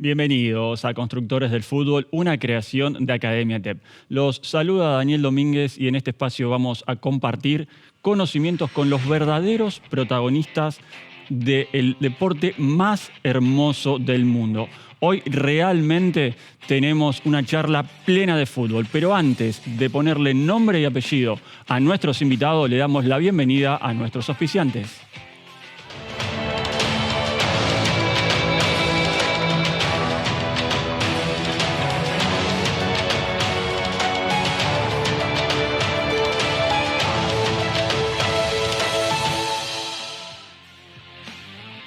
Bienvenidos a Constructores del Fútbol, una creación de Academia TEP. Los saluda Daniel Domínguez y en este espacio vamos a compartir conocimientos con los verdaderos protagonistas del deporte más hermoso del mundo. Hoy realmente tenemos una charla plena de fútbol, pero antes de ponerle nombre y apellido a nuestros invitados, le damos la bienvenida a nuestros auspiciantes.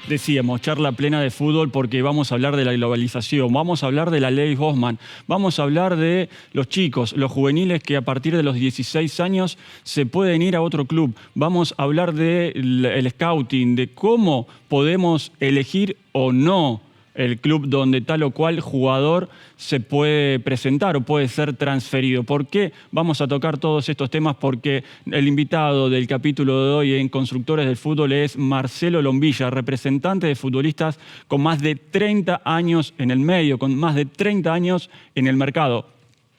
Decíamos, charla plena de fútbol porque vamos a hablar de la globalización, vamos a hablar de la ley Bosman, vamos a hablar de los chicos, los juveniles que a partir de los 16 años se pueden ir a otro club, vamos a hablar del scouting, de cómo podemos elegir o no el club donde tal o cual jugador se puede presentar o puede ser transferido. ¿Por qué vamos a tocar todos estos temas? Porque el invitado del capítulo de hoy en Constructores del Fútbol es Marcelo Lombilla, representante de futbolistas con más de 30 años en el medio, con más de 30 años en el mercado.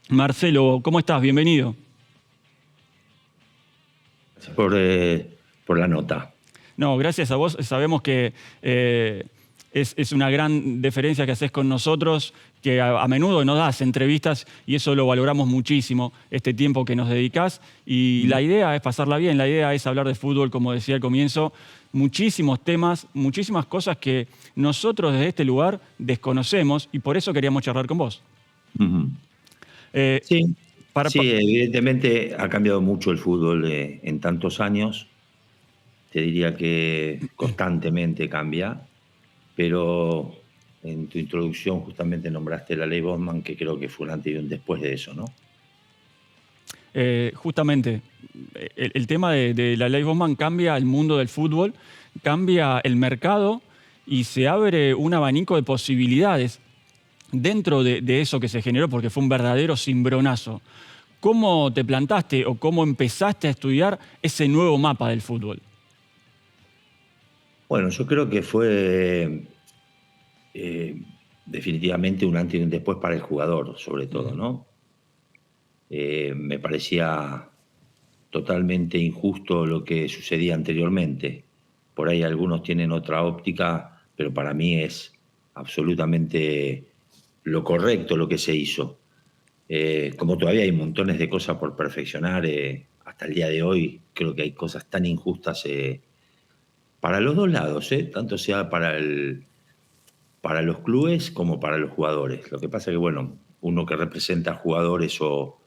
Marcelo, ¿cómo estás? Bienvenido. Gracias por la nota. No, gracias a vos. Sabemos que es una gran deferencia que haces con nosotros, que a menudo nos das entrevistas y eso lo valoramos muchísimo, este tiempo que nos dedicás. Y la idea es pasarla bien, la idea es hablar de fútbol, como decía al comienzo, muchísimos temas, muchísimas cosas que nosotros desde este lugar desconocemos y por eso queríamos charlar con vos. Uh-huh. Sí, evidentemente ha cambiado mucho el fútbol en tantos años. Te diría que constantemente cambia. Pero en tu introducción justamente nombraste la ley Bosman, que creo que fue un antes y un después de eso, ¿no? Justamente, el tema de la ley Bosman cambia el mundo del fútbol, cambia el mercado y se abre un abanico de posibilidades dentro de eso que se generó, porque fue un verdadero cimbronazo. ¿Cómo te plantaste o cómo empezaste a estudiar ese nuevo mapa del fútbol? Bueno, yo creo que fue definitivamente un antes y un después para el jugador, sobre todo, ¿no? Me parecía totalmente injusto lo que sucedía anteriormente. Por ahí algunos tienen otra óptica, pero para mí es absolutamente lo correcto lo que se hizo. Como todavía hay montones de cosas por perfeccionar, hasta el día de hoy creo que hay cosas tan injustas para los dos lados, tanto sea para los clubes como para los jugadores. Lo que pasa es que, bueno, uno que representa jugadores o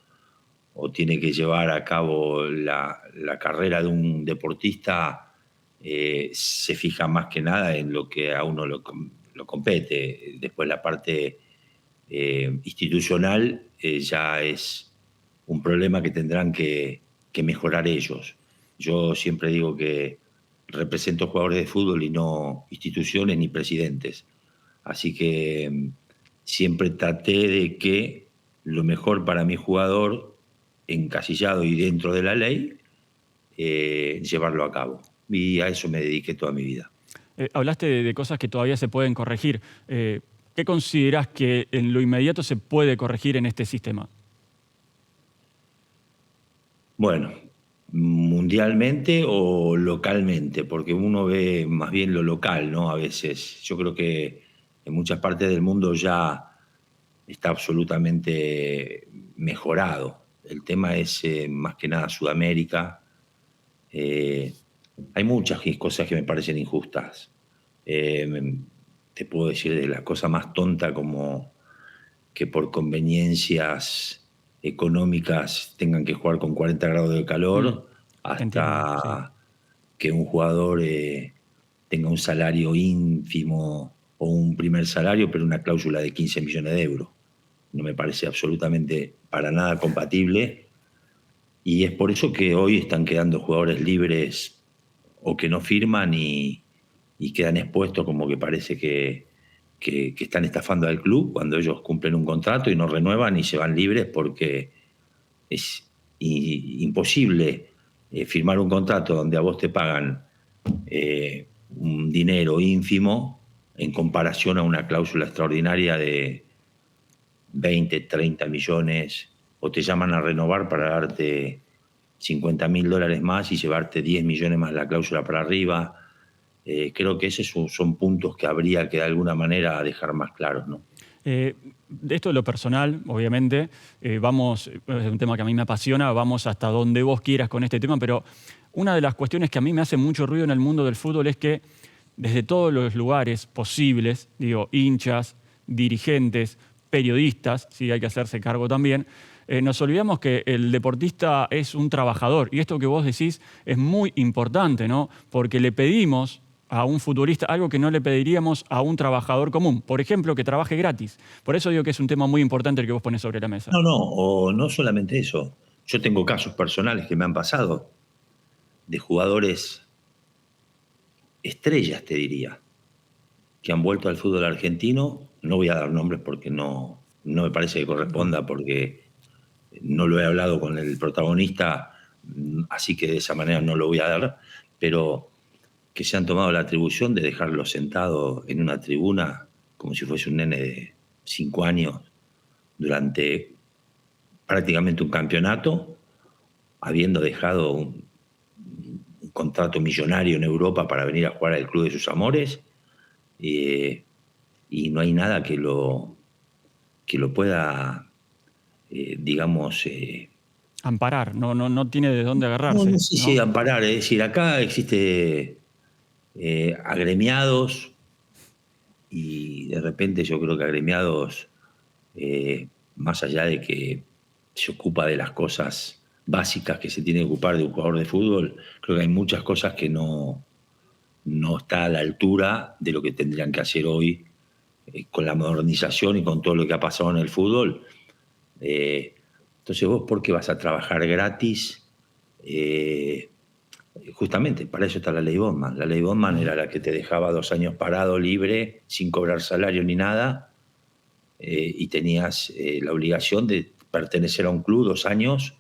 tiene que llevar a cabo la carrera de un deportista, se fija más que nada en lo que a uno lo compete. Después la parte institucional ya es un problema que tendrán que mejorar ellos. Yo siempre digo que represento jugadores de fútbol y no instituciones ni presidentes. Así que siempre traté de que lo mejor para mi jugador, encasillado y dentro de la ley, llevarlo a cabo. Y a eso me dediqué toda mi vida. Hablaste de cosas que todavía se pueden corregir. ¿Qué considerás que en lo inmediato se puede corregir en este sistema? Bueno, mundialmente o localmente, porque uno ve más bien lo local, ¿no? A veces. Yo creo que en muchas partes del mundo ya está absolutamente mejorado. El tema es más que nada Sudamérica. Hay muchas cosas que me parecen injustas. Te puedo decir de la cosa más tonta como que por conveniencias económicas tengan que jugar con 40 grados de calor, hasta Entiendo, sí. que un jugador tenga un salario ínfimo o un primer salario, pero una cláusula de 15 millones de euros. No me parece absolutamente para nada compatible y es por eso que hoy están quedando jugadores libres o que no firman y quedan expuestos como que parece que están estafando al club cuando ellos cumplen un contrato y no renuevan y se van libres, porque es imposible firmar un contrato donde a vos te pagan un dinero ínfimo en comparación a una cláusula extraordinaria de 20, 30 millones, o te llaman a renovar para darte $50.000 más y llevarte 10 millones más la cláusula para arriba. Creo que esos son puntos que habría que de alguna manera dejar más claros, ¿no? De esto de lo personal, obviamente, es un tema que a mí me apasiona, vamos hasta donde vos quieras con este tema, pero una de las cuestiones que a mí me hace mucho ruido en el mundo del fútbol es que desde todos los lugares posibles, digo, hinchas, dirigentes, periodistas, sí, hay que hacerse cargo también, nos olvidamos que el deportista es un trabajador y esto que vos decís es muy importante, ¿no? Porque le pedimos a un futbolista algo que no le pediríamos a un trabajador común. Por ejemplo, que trabaje gratis. Por eso digo que es un tema muy importante el que vos pones sobre la mesa. No, o no solamente eso. Yo tengo casos personales que me han pasado de jugadores estrellas, te diría, que han vuelto al fútbol argentino. No voy a dar nombres porque no me parece que corresponda, porque no lo he hablado con el protagonista, así que de esa manera no lo voy a dar, pero que se han tomado la atribución de dejarlo sentado en una tribuna como si fuese un nene de 5 años durante prácticamente un campeonato, habiendo dejado un contrato millonario en Europa para venir a jugar al club de sus amores, y no hay nada que lo pueda, digamos... amparar, no tiene de dónde agarrarse. No sé si amparar, es decir, acá existe agremiados, y de repente yo creo que agremiados, más allá de que se ocupa de las cosas básicas que se tiene que ocupar de un jugador de fútbol, creo que hay muchas cosas que no está a la altura de lo que tendrían que hacer hoy, con la modernización y con todo lo que ha pasado en el fútbol. Entonces vos, ¿por qué vas a trabajar gratis? Justamente, para eso está la ley Bondman. La ley Bondman era la que te dejaba 2 años parado, libre, sin cobrar salario ni nada, y tenías la obligación de pertenecer a un club 2 años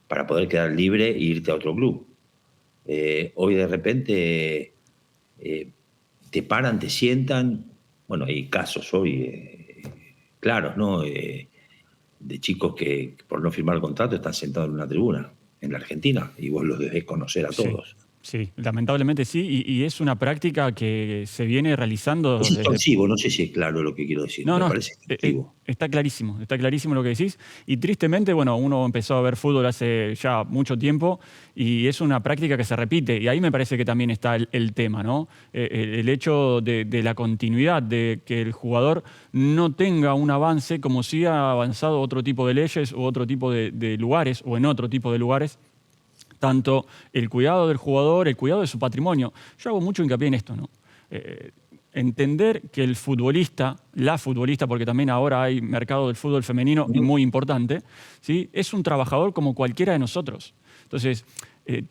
para poder quedar libre e irte a otro club. Hoy de repente te paran, te sientan. Bueno, hay casos hoy claros, ¿no? De chicos que por no firmar el contrato están sentados en una tribuna en la Argentina, y vos los debés conocer a todos. Sí, lamentablemente sí, y es una práctica que se viene realizando Es extorsivo, no sé si es claro lo que quiero decir, me parece extorsivo. Está clarísimo lo que decís, y tristemente, bueno, uno empezó a ver fútbol hace ya mucho tiempo, y es una práctica que se repite, y ahí me parece que también está el tema, ¿no? El hecho de la continuidad, de que el jugador no tenga un avance como si ha avanzado otro tipo de leyes u otro tipo de lugares, o en otro tipo de lugares. Tanto el cuidado del jugador, el cuidado de su patrimonio. Yo hago mucho hincapié en esto, ¿no? Entender que el futbolista, la futbolista, porque también ahora hay mercado del fútbol femenino muy importante, ¿sí? Es un trabajador como cualquiera de nosotros. Entonces,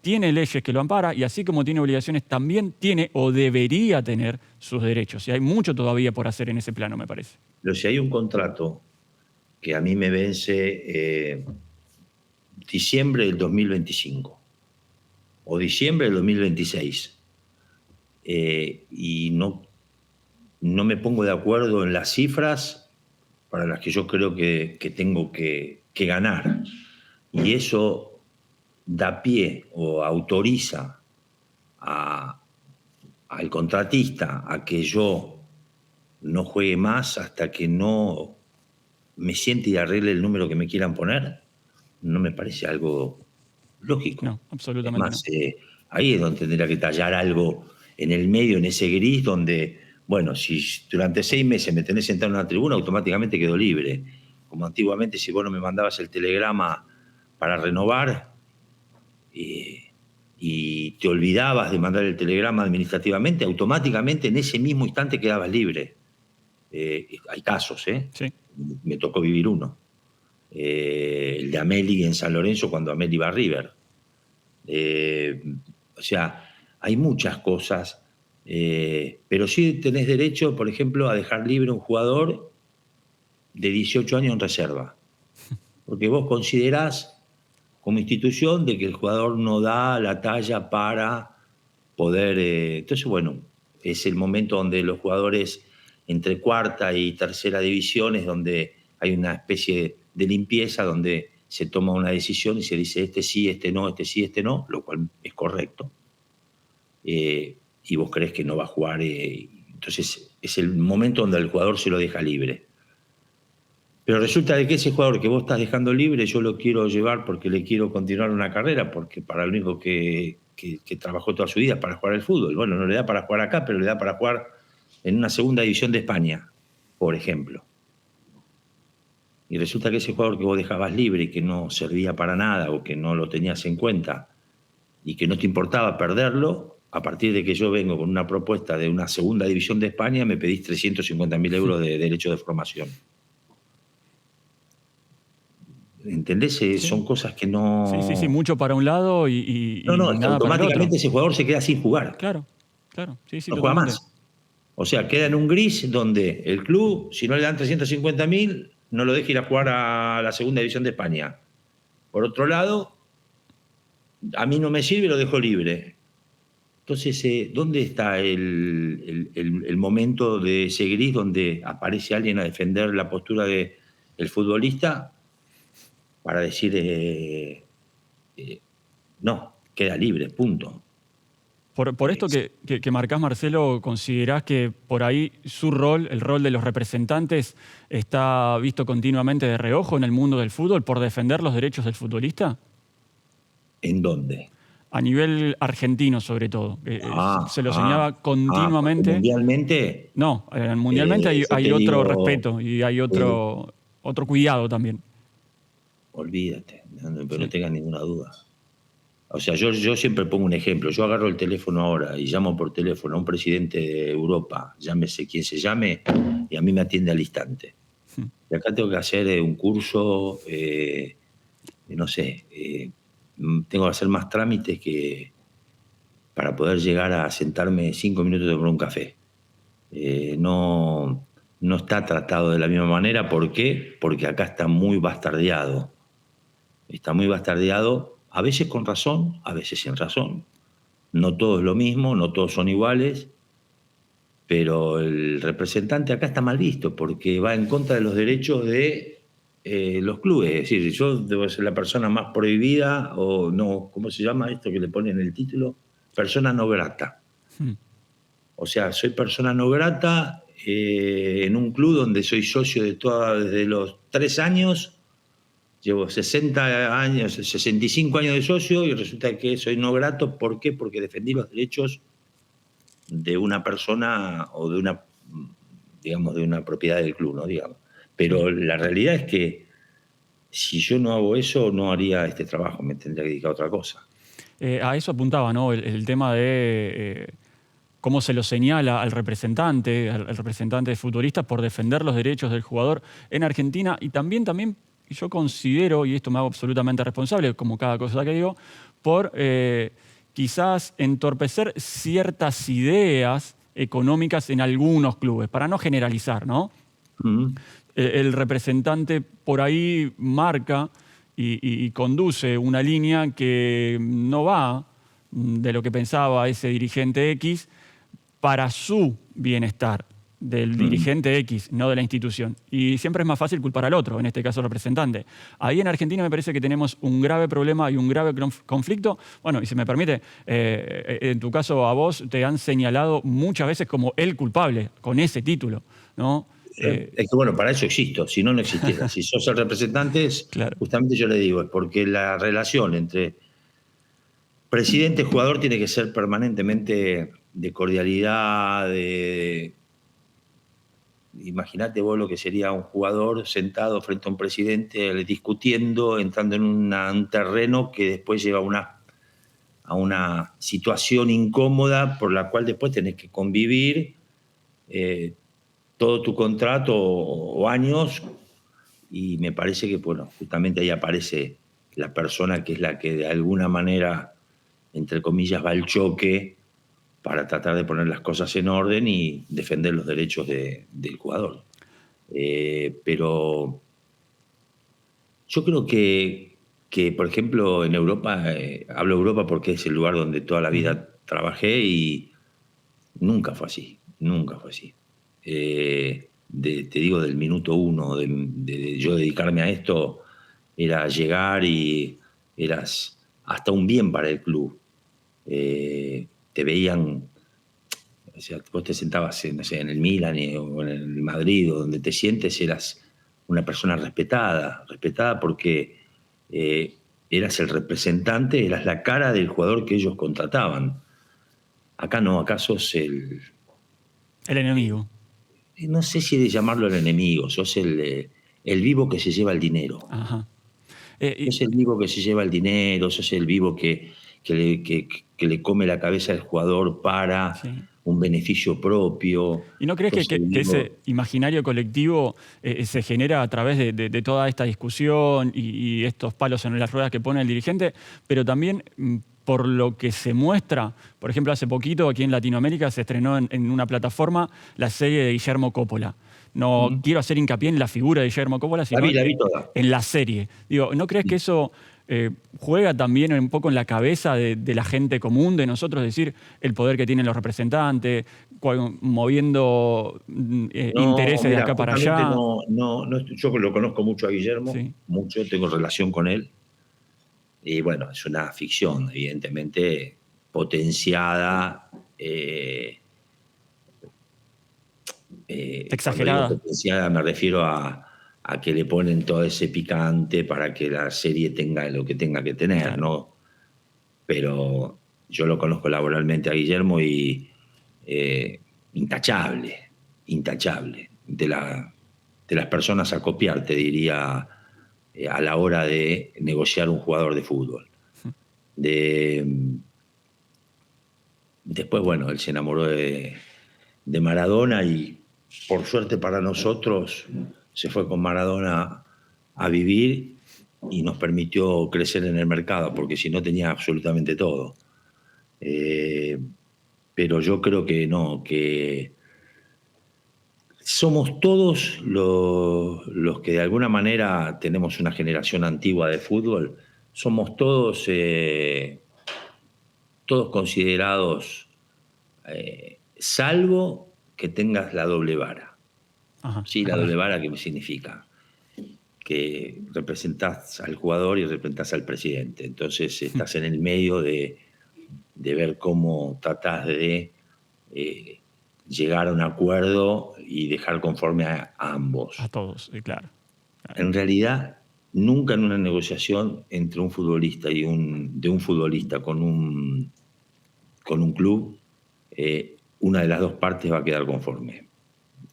tiene leyes que lo amparan, y así como tiene obligaciones, también tiene o debería tener sus derechos. Y hay mucho todavía por hacer en ese plano, me parece. Pero si hay un contrato que a mí me vence diciembre del 2025 o diciembre del 2026, y no me pongo de acuerdo en las cifras para las que yo creo que tengo que ganar, y eso da pie o autoriza al contratista a que yo no juegue más hasta que no me siente y arregle el número que me quieran poner, no me parece algo lógico. No, absolutamente es más, ahí es donde tendría que tallar algo en el medio, en ese gris, donde, bueno, si durante 6 meses me tenés sentado en una tribuna, automáticamente quedo libre. Como antiguamente, si vos no me mandabas el telegrama para renovar, y te olvidabas de mandar el telegrama administrativamente, automáticamente en ese mismo instante quedabas libre. Hay casos, Sí. Me tocó vivir uno. El de Ameli en San Lorenzo, cuando Ameli iba a River. O sea, hay muchas cosas, pero sí tenés derecho, por ejemplo, a dejar libre a un jugador de 18 años en reserva, porque vos considerás como institución de que el jugador no da la talla para poder... entonces, bueno, es el momento donde los jugadores entre cuarta y tercera división es donde hay una especie de limpieza, donde se toma una decisión y se dice este sí, este no, este sí, este no, lo cual es correcto. Y vos crees que no va a jugar, entonces es el momento donde el jugador se lo deja libre. Pero resulta de que ese jugador que vos estás dejando libre, yo lo quiero llevar porque le quiero continuar una carrera, porque para lo único que trabajó toda su vida es para jugar al fútbol. Bueno, no le da para jugar acá, pero le da para jugar en una segunda división de España, por ejemplo. Y resulta que ese jugador que vos dejabas libre y que no servía para nada o que no lo tenías en cuenta y que no te importaba perderlo, a partir de que yo vengo con una propuesta de una segunda división de España, me pedís 350.000 euros de derecho de formación. ¿Entendés? Sí. Son cosas que no... Sí, mucho para un lado y No, es que nada para el otro. automáticamente ese jugador se queda sin jugar. Claro, sí, No totalmente. juega más. O sea, queda en un gris donde el club, si no le dan 350.000, no lo deja ir a jugar a la segunda división de España. Por otro lado, a mí no me sirve, lo dejo libre. Entonces, ¿dónde está el momento de ese gris donde aparece alguien a defender la postura del futbolista para decir no, queda libre, punto? Por esto que marcás, Marcelo, ¿considerás que por ahí su rol, el rol de los representantes, está visto continuamente de reojo en el mundo del fútbol por defender los derechos del futbolista? ¿En dónde? A nivel argentino, sobre todo. Se lo señalaba continuamente. ¿Mundialmente? No, mundialmente hay otro respeto y hay otro cuidado también. Olvídate, pero no tengas ninguna duda. O sea, yo siempre pongo un ejemplo. Yo agarro el teléfono ahora y llamo por teléfono a un presidente de Europa, llámese quien se llame, y a mí me atiende al instante. Y acá tengo que hacer un curso, no sé, tengo que hacer más trámites que para poder llegar a sentarme 5 minutos de tomar un café. No está tratado de la misma manera. ¿Por qué? Porque acá está muy bastardeado. Está muy bastardeado, a veces con razón, a veces sin razón. No todo es lo mismo, no todos son iguales, pero el representante acá está mal visto porque va en contra de los derechos de los clubes. Es decir, yo debo ser la persona más prohibida o no, ¿cómo se llama esto que le ponen en el título? Persona no grata. O sea, soy persona no grata en un club donde soy socio desde los 3 años. Llevo 60 años, 65 años de socio y resulta que soy no grato. ¿Por qué? Porque defendí los derechos de una persona o de una, digamos, de una propiedad del club, ¿no? Digamos. Pero la realidad es que si yo no hago eso, no haría este trabajo, me tendría que dedicar a otra cosa. A eso apuntaba, ¿no? El tema de cómo se lo señala al representante de futbolistas por defender los derechos del jugador en Argentina y también yo considero, y esto me hago absolutamente responsable, como cada cosa que digo, por quizás entorpecer ciertas ideas económicas en algunos clubes, para no generalizar, ¿no? El representante por ahí marca y conduce una línea que no va de lo que pensaba ese dirigente X para su bienestar, del dirigente X, no de la institución. Y siempre es más fácil culpar al otro, en este caso al representante. Ahí en Argentina me parece que tenemos un grave problema y un grave conflicto. Bueno, y si me permite, en tu caso a vos te han señalado muchas veces como el culpable, con ese título, ¿no? Es que bueno, para eso existo, si no, no existiera. Si sos el representante, claro. Justamente yo le digo, es porque la relación entre presidente y jugador tiene que ser permanentemente de cordialidad, Imagínate vos lo que sería un jugador sentado frente a un presidente discutiendo, entrando en un terreno que después lleva a una situación incómoda por la cual después tenés que convivir todo tu contrato o años, y me parece que, bueno, justamente ahí aparece la persona que es la que de alguna manera, entre comillas, va al choque para tratar de poner las cosas en orden y defender los derechos del jugador. Pero yo creo que, por ejemplo, en Europa, hablo de Europa porque es el lugar donde toda la vida trabajé y Nunca fue así, nunca fue así. Te digo, del minuto uno de yo dedicarme a esto, era llegar y eras hasta un bien para el club. Te veían, o sea, vos te sentabas no sé, en el Milan o en el Madrid o donde te sientes, eras una persona respetada, respetada porque eras el representante, eras la cara del jugador que ellos contrataban. Acá no, acá sos El enemigo. no sé si de llamarlo el enemigo, sos el vivo que se lleva el dinero. Ajá. Sos el vivo que se lleva el dinero, sos el vivo que le come la cabeza al jugador para Sí. un beneficio propio. ¿Y no crees Sos el que ese vivo. imaginario colectivo se genera a través de toda esta discusión y estos palos en las ruedas que pone el dirigente, pero también por lo que se muestra? Por ejemplo, hace poquito aquí en Latinoamérica se estrenó en una plataforma la serie de Guillermo Coppola. No ¿Mm? quiero hacer hincapié en la figura de Guillermo Coppola, sino La vi toda. en la serie. Digo, ¿no crees que eso juega también un poco en la cabeza de la gente común, de nosotros? Es decir, el poder que tienen los representantes, moviendo No, intereses de mira, acá para justamente allá. yo lo conozco mucho a Guillermo, Sí, mucho, tengo relación con él. Y bueno, es una ficción, evidentemente potenciada. Cuando digo exagerada. potenciada me refiero a que le ponen todo ese picante para que la serie tenga lo que tenga que tener, Claro. ¿no? Pero yo lo conozco laboralmente a Guillermo y intachable, intachable. De las personas a copiar, te diría, a la hora de negociar un jugador de fútbol. De, Después, bueno, él se enamoró de Maradona y por suerte para nosotros se fue con Maradona a vivir y nos permitió crecer en el mercado, porque si no tenía absolutamente todo. Eh, pero yo creo que no, que somos todos los que de alguna manera tenemos una generación antigua de fútbol, somos todos considerados, salvo que tengas la doble vara. Ajá, Sí, es la verdad. doble vara, ¿qué significa? Que representás al jugador y representás al presidente. Entonces estás en el medio de ver cómo tratás de eh, llegar a un acuerdo y dejar conforme a A ambos. todos, sí, claro. Claro. En realidad, nunca en una negociación entre un futbolista de un futbolista con un club, una de las dos partes va a quedar conforme.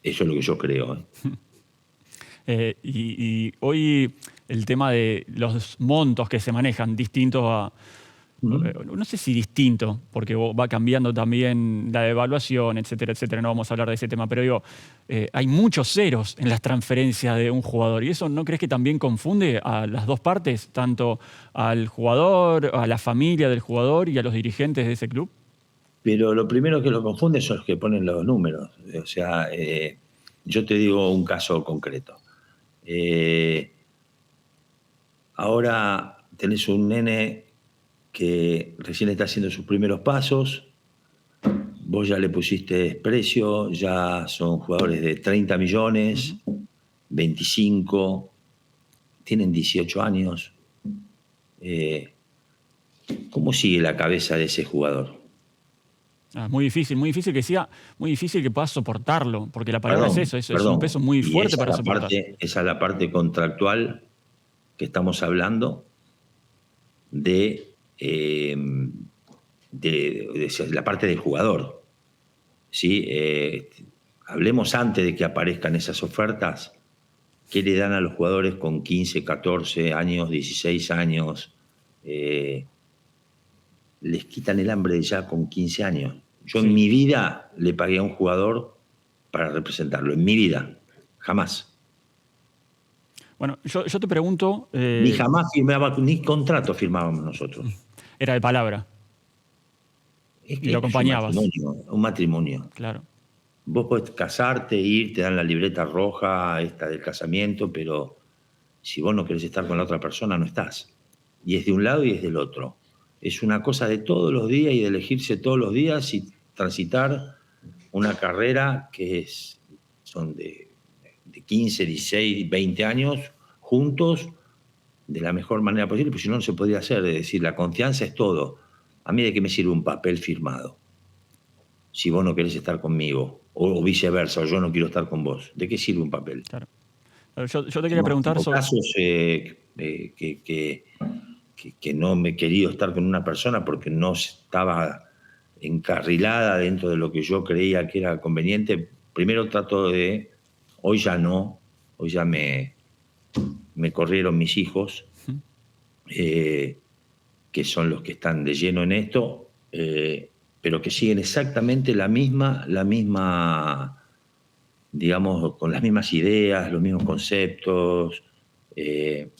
Eso es lo que yo creo. Y hoy el tema de los montos que se manejan distintos a, ¿Mm? no sé si distinto, porque va cambiando también la evaluación, etcétera, etcétera. No vamos a hablar de ese tema, pero digo, hay muchos ceros en las transferencias de un jugador. ¿Y eso no crees que también confunde a las dos partes, tanto al jugador, a la familia del jugador y a los dirigentes de ese club? Pero lo primero que lo confunde son los que ponen los números. O sea, yo te digo un caso concreto. Eh, Ahora tenés un nene que recién está haciendo sus primeros pasos, vos ya le pusiste precio, ya son jugadores de 30 millones, Ujú. 25, tienen 18 años. ¿Cómo sigue la cabeza de ese jugador? Ah, muy difícil que sea, muy difícil que puedas soportarlo, porque la palabra es Perdón, eso, es un perdón. peso muy Y fuerte para soportar. esa es la parte contractual que estamos hablando de, eh, de la parte del jugador. ¿Sí? Hablemos antes de que aparezcan esas ofertas. ¿Qué le dan a los jugadores con 15, 14 años, 16 años? Eh, Les quitan el hambre ya con 15 años. Yo en Sí. mi vida le pagué a un jugador para representarlo, en mi vida, jamás. Bueno, yo te pregunto, Ni jamás firmaba, ni contrato firmábamos nosotros. era de palabra Es y que lo esto es un acompañabas, matrimonio, un matrimonio. claro. Vos podés casarte, ir, te dan la libreta roja esta del casamiento, pero si vos no querés estar con la otra persona, no estás. Y es de un lado y es del otro. Es una cosa de todos los días y de elegirse todos los días y transitar. una carrera son de 15, 16, 20 años juntos de la mejor manera posible, porque si no, no se podría hacer. Es decir, la confianza es todo. A mí, ¿de qué me sirve un papel firmado si vos no querés estar conmigo? O viceversa, o yo no quiero estar con vos. ¿De qué sirve un papel? Claro. Yo te quería No, preguntar tengo sobre... casos que no me he querido estar con una persona porque no estaba encarrilada dentro de lo que yo creía que era conveniente. Primero trato de... Hoy ya no, hoy ya me corrieron mis hijos, que son los que están de lleno en esto, pero que siguen exactamente la misma, digamos, con las mismas ideas, los mismos conceptos, de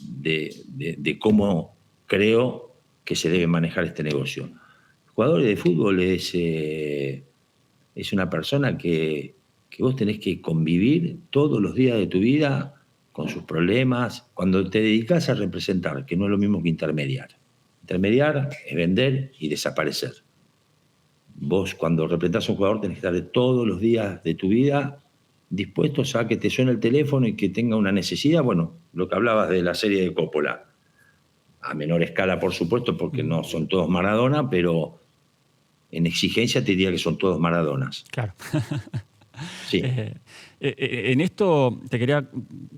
cómo creo que se debe manejar este negocio. El jugador de fútbol es una persona que vos tenés que convivir todos los días de tu vida con sus problemas, cuando te dedicas a representar, que no es lo mismo que intermediar. Intermediar es vender y desaparecer. Vos, cuando representás a un jugador, tenés que estar todos los días de tu vida dispuestos a que te suene el teléfono y que tenga una necesidad. Bueno, lo que hablabas de la serie de Coppola, a menor escala, por supuesto, porque no son todos Maradona, pero en exigencia te diría que son todos Maradonas. Claro. Sí. En esto te quería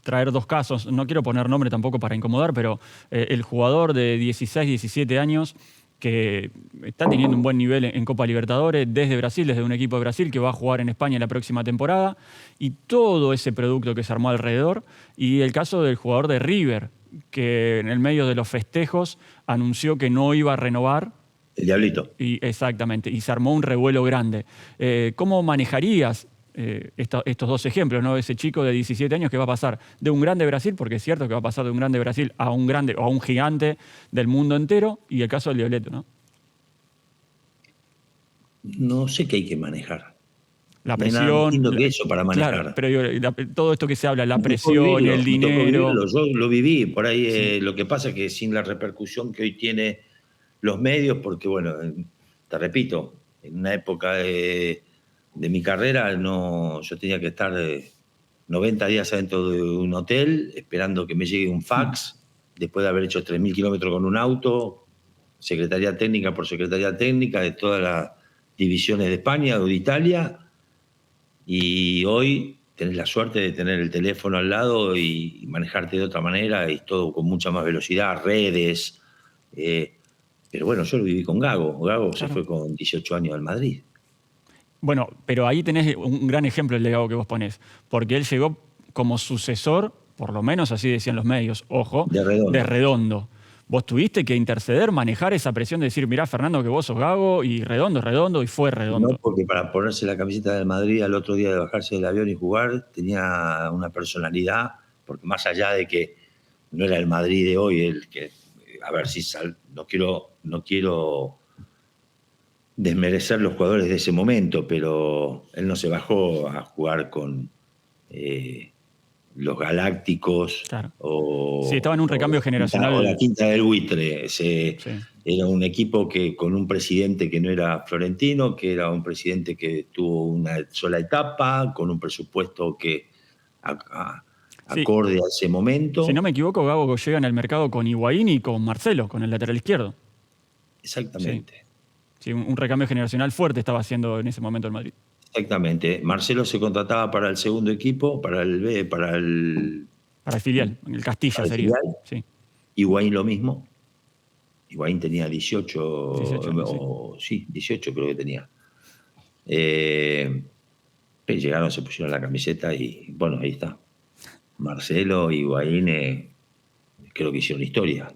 traer dos casos. No quiero poner nombre tampoco para incomodar, pero el jugador de 16, 17 años que está teniendo un buen nivel en Copa Libertadores desde Brasil, desde un equipo de Brasil que va a jugar en España la próxima temporada, y todo ese producto que se armó alrededor. Y el caso del jugador de River, que en el medio de los festejos anunció que no iba a renovar. El Diablito. Exactamente, y se armó un revuelo grande. ¿Cómo manejarías estos dos ejemplos, ¿no? Ese chico de 17 años que va a pasar de un grande Brasil, porque es cierto que va a pasar de un grande Brasil a un grande o a un gigante del mundo entero, y el caso del Diableto, ¿no? No sé qué hay que manejar. La No hay nada presión. más lindo que eso para manejar. Claro, pero todo esto que se habla, la presión, el dinero. Yo lo viví, por ahí Sí. lo que pasa es que sin la repercusión que hoy tiene los medios, porque bueno, te repito, en una época de mi carrera yo tenía que estar 90 días adentro de un hotel esperando que me llegue un fax, después de haber hecho 3.000 kilómetros con un auto, secretaría técnica por secretaría técnica de todas las divisiones de España o de Italia, y hoy tenés la suerte de tener el teléfono al lado y manejarte de otra manera, y todo con mucha más velocidad, redes. Pero bueno, yo lo viví con Gago. Gago se fue con 18 años al Madrid. Bueno, pero ahí tenés un gran ejemplo el legado que vos ponés, porque él llegó como sucesor, por lo menos así decían los medios, ojo, de Redondo. Vos tuviste que interceder, manejar esa presión de decir, mirá, Fernando, que vos sos Gago, y Redondo es Redondo, y fue Redondo. No, porque para ponerse la camiseta del Madrid al otro día de bajarse del avión y jugar, tenía una personalidad, porque más allá de que no era el Madrid de hoy, el que, a ver si no quiero desmerecer los jugadores de ese momento, pero él no se bajó a jugar con los Galácticos. Claro. Sí, estaba en un recambio generacional. O la Quinta del Buitre. Era un equipo que con un presidente que no era Florentino, que era un presidente que tuvo una sola etapa, con un presupuesto que acorde a ese momento. Si no me equivoco, Gago llega en el mercado con Higuaín y con Marcelo, con el lateral izquierdo. Exactamente. Sí, un recambio generacional fuerte estaba haciendo en ese momento el Madrid. Exactamente. Marcelo se contrataba para el segundo equipo, para el filial, el Castilla sería. Filial. Sí. Higuaín lo mismo. Higuaín tenía 18 creo que tenía. Llegaron, se pusieron la camiseta y bueno, ahí está. Marcelo, Higuaín, creo que hicieron historia.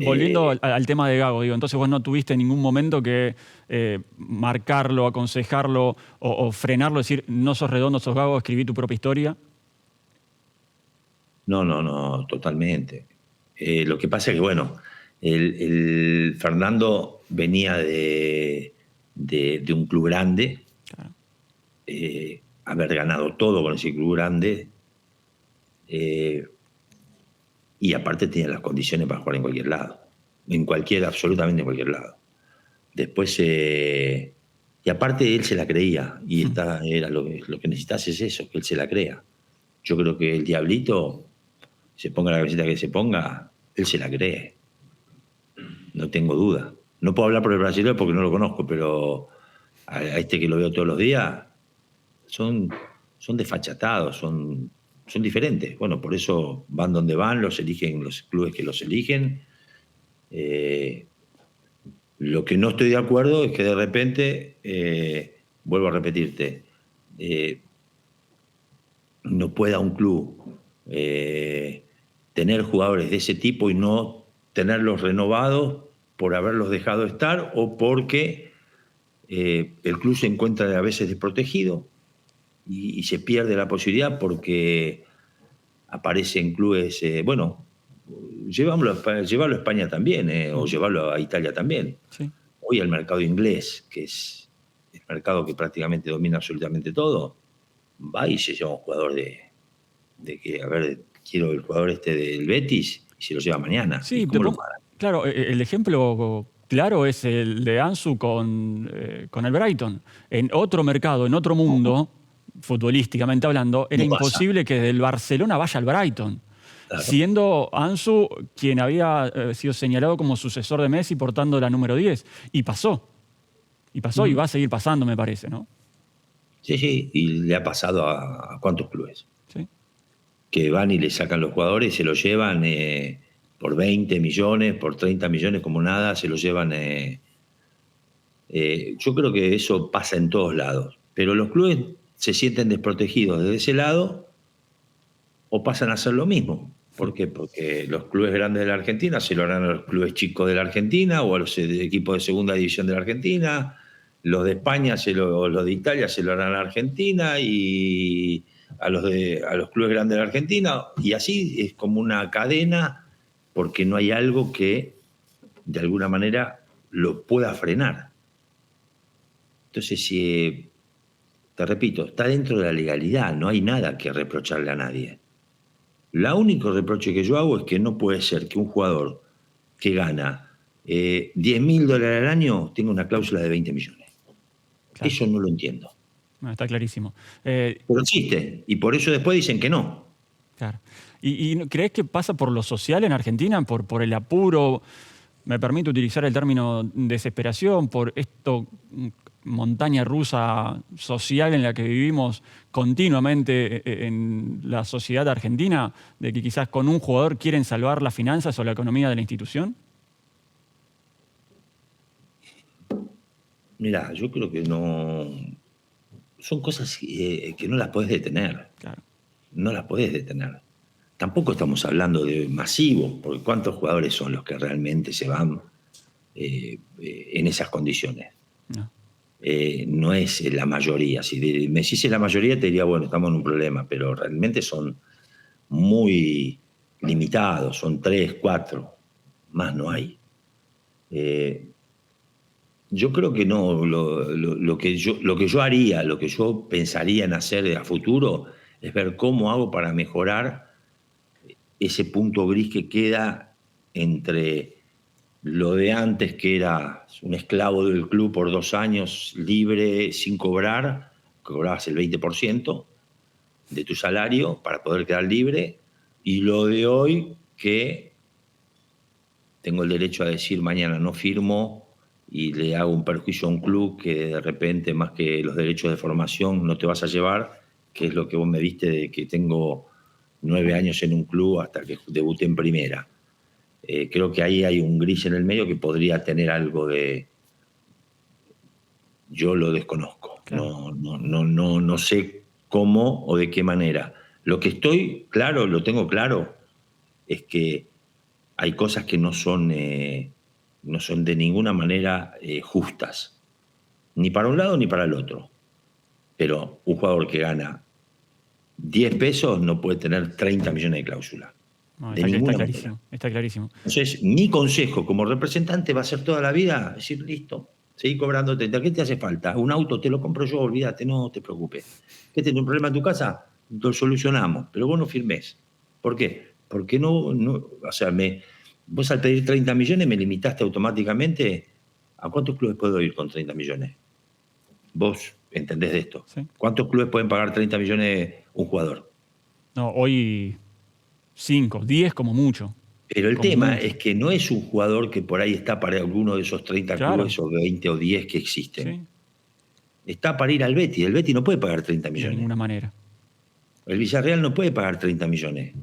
Volviendo al tema de Gago, digo, entonces vos no tuviste en ningún momento que marcarlo, aconsejarlo o frenarlo, decir, no sos Redondo, sos Gago, escribí tu propia historia. No, totalmente. Lo que pasa es que, bueno, el Fernando venía de un club grande, claro. Haber ganado todo con ese club grande, y aparte tenía las condiciones para jugar en cualquier lado, absolutamente en cualquier lado. Después, y Y aparte él se la creía, y era lo que necesitas es eso, que él se la crea. Yo creo que el Diablito, se ponga la camiseta que se ponga, él se la cree. No tengo duda. No puedo hablar por el brasileño porque no lo conozco, pero a este que lo veo todos los días, son desfachatados, son diferentes. Bueno, por eso van donde van, los eligen los clubes que los eligen. Lo que no estoy de acuerdo es que de repente, vuelvo a repetirte, no pueda un club tener jugadores de ese tipo y no tenerlos renovados por haberlos dejado estar o porque el club se encuentra a veces desprotegido y se pierde la posibilidad porque aparecen clubes, bueno, llevarlo a España también, o llevarlo a Italia también. Sí. Hoy el mercado inglés, que es el mercado que prácticamente domina absolutamente todo, va y se lleva un jugador de que, a ver, quiero el jugador este del Betis y se lo lleva mañana. Sí, ¿Y cómo lo pagan? claro, el ejemplo claro es el de Ansu con el Brighton. En otro mercado, en otro mundo, futbolísticamente hablando, era No pasa. imposible que del Barcelona vaya al Brighton. Claro. Siendo Ansu quien había sido señalado como sucesor de Messi portando la número 10. Y pasó. Y pasó y va a seguir pasando, me parece, ¿no? Sí, y le ha pasado a cuántos clubes. Sí. Que van y le sacan los jugadores, se los llevan por 20 millones, por 30 millones, como nada, se los llevan. Yo creo que eso pasa en todos lados. Pero los clubes se sienten desprotegidos desde ese lado o pasan a hacer lo mismo. ¿Por qué? Porque los clubes grandes de la Argentina se lo harán a los clubes chicos de la Argentina o a los equipos de segunda división de la Argentina. Los de España o los de Italia se lo harán a la Argentina y a los clubes grandes de la Argentina. Y así es como una cadena porque no hay algo que de alguna manera lo pueda frenar. Entonces, te repito, está dentro de la legalidad, no hay nada que reprocharle a nadie. El único reproche que yo hago es que no puede ser que un jugador que gana $10.000 al año tenga una cláusula de 20 millones. Claro. Eso no lo entiendo. No, está clarísimo. Pero existe, y por eso después dicen que no. Claro. ¿Y crees que pasa por lo social en Argentina, por el apuro? Me permito utilizar el término desesperación, por esto montaña rusa social en la que vivimos continuamente en la sociedad argentina, de que quizás con un jugador quieren salvar las finanzas o la economía de la institución? Mirá, yo creo que no. Son cosas que no las podés detener. Claro. No las podés detener. Tampoco estamos hablando de masivos, porque ¿cuántos jugadores son los que realmente se van en esas condiciones? No. No es la mayoría. Si me decís la mayoría, te diría, bueno, estamos en un problema, pero realmente son muy limitados, son 3, 4, más no hay. Yo creo que no, lo que yo haría, lo que yo pensaría en hacer a futuro es ver cómo hago para mejorar ese punto gris que queda entre lo de antes, que era un esclavo del club por 2 años, libre, sin cobrar, cobrabas el 20% de tu salario para poder quedar libre, y lo de hoy, que tengo el derecho a decir mañana no firmo y le hago un perjuicio a un club que de repente, más que los derechos de formación, no te vas a llevar, que es lo que vos me viste de que tengo 9 años en un club hasta que debuté en primera. Creo que ahí hay un gris en el medio que podría tener algo de. Yo lo desconozco. Claro. No sé cómo o de qué manera. Lo que lo tengo claro, es que hay cosas que no son de ninguna manera justas. Ni para un lado ni para el otro. Pero un jugador que gana 10 pesos no puede tener 30 millones de cláusula. No, está clarísimo, está clarísimo. Entonces, mi consejo como representante va a ser toda la vida decir, listo, seguí cobrándote. ¿Qué te hace falta? Un auto te lo compro yo, olvídate, no te preocupes. ¿Qué tenés un problema en tu casa? Lo solucionamos, pero vos no firmés. ¿Por qué? Porque vos al pedir 30 millones me limitaste automáticamente. ¿A cuántos clubes puedo ir con 30 millones? vos entendés de esto. Sí. ¿Cuántos clubes pueden pagar 30 millones un jugador? No, hoy 5, 10 como mucho. Pero el Como tema mucho. es que no es un jugador que por ahí está para alguno de esos 30 Claro, clubes o 20 o 10 que existen. sí, Está para ir al Betis. El Betis no puede pagar 30 de millones. ninguna manera. El Villarreal no puede pagar 30 millones.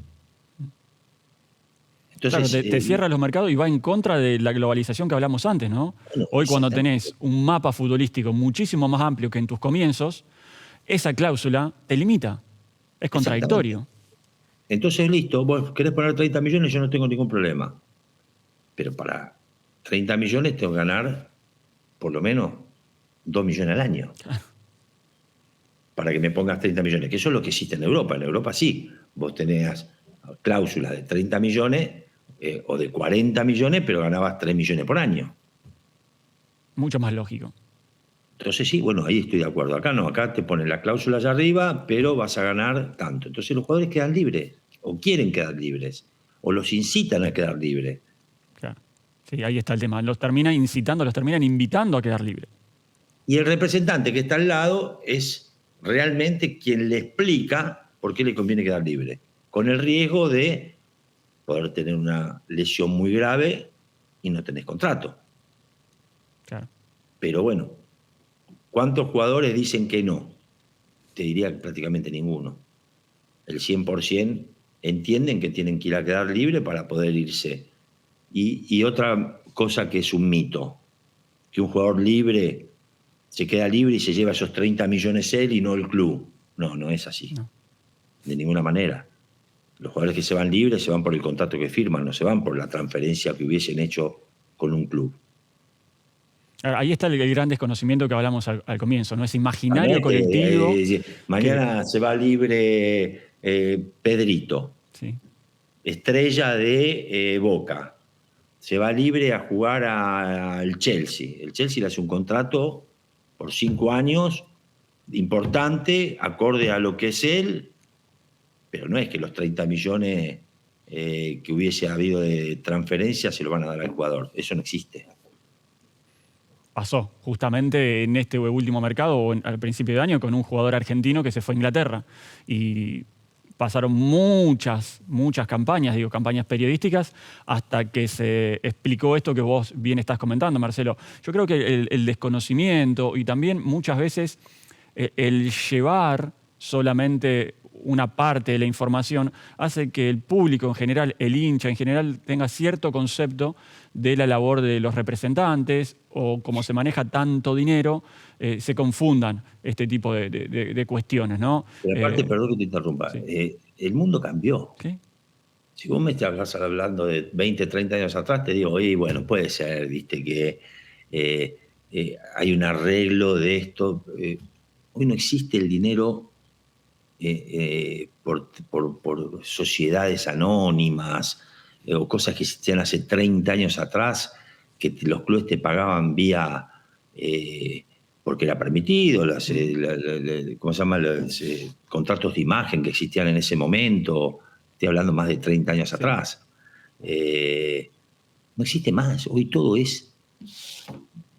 Claro, Entonces, te cierra los mercados y va en contra de la globalización que hablamos antes, ¿no? bueno, Hoy cuando exactamente. tenés un mapa futbolístico muchísimo más amplio que en tus comienzos, esa cláusula te limita. Es Exactamente. contradictorio. Entonces, listo, vos querés poner 30 millones, yo no tengo ningún problema. Pero para 30 millones tengo que ganar por lo menos 2 millones al año. Para que me pongas 30 millones, que eso es lo que existe en Europa. En Europa sí, vos tenés cláusulas de 30 millones o de 40 millones, pero ganabas 3 millones por año. Mucho más lógico. Entonces sí, bueno, ahí estoy de acuerdo. Acá no, acá te ponen la cláusula allá arriba, pero vas a ganar tanto. Entonces los jugadores quedan libres, o quieren quedar libres, o los incitan a quedar libres. Claro. Sí, ahí está el tema. Los terminan incitando, los terminan invitando a quedar libres. Y el representante que está al lado es realmente quien le explica por qué le conviene quedar libre, con el riesgo de poder tener una lesión muy grave y no tenés contrato. Claro. Pero bueno, ¿cuántos jugadores dicen que no? Te diría que prácticamente ninguno. El 100% entienden que tienen que ir a quedar libre para poder irse. Y otra cosa que es un mito, que un jugador libre se queda libre y se lleva esos 30 millones él y no el club. No, no es así. No. De ninguna manera. Los jugadores que se van libres se van por el contrato que firman, no se van por la transferencia que hubiesen hecho con un club. Ahí está el gran desconocimiento que hablamos al comienzo, ¿no? Ese imaginario colectivo Mañana se va libre Pedrito, sí, estrella de Boca. Se va libre a jugar al Chelsea. El Chelsea le hace un contrato por 5 años importante, acorde a lo que es él, pero no es que los 30 millones que hubiese habido de transferencia se lo van a dar al jugador. Eso no existe. pasó justamente en este último mercado o al principio de año con un jugador argentino que se fue a Inglaterra. Y pasaron muchas campañas, digo, campañas periodísticas, hasta que se explicó esto que vos bien estás comentando, Marcelo. Yo creo que el desconocimiento y también muchas veces el llevar solamente una parte de la información hace que el público en general, el hincha en general, tenga cierto concepto de la labor de los representantes o como se maneja tanto dinero, se confundan este tipo de cuestiones, ¿no? Pero aparte, perdón que te interrumpa, Sí. el mundo cambió. ¿Sí? Si vos me estás hablando de 20, 30 años atrás, te digo, oye, bueno, puede ser, viste, que hay un arreglo de esto. Hoy no existe el dinero por sociedades anónimas o cosas que existían hace 30 años atrás, que los clubes te pagaban vía, porque era permitido, ¿cómo se llama? Los contratos de imagen que existían en ese momento. Estoy hablando más de 30 años Sí. atrás. No existe más. Hoy todo es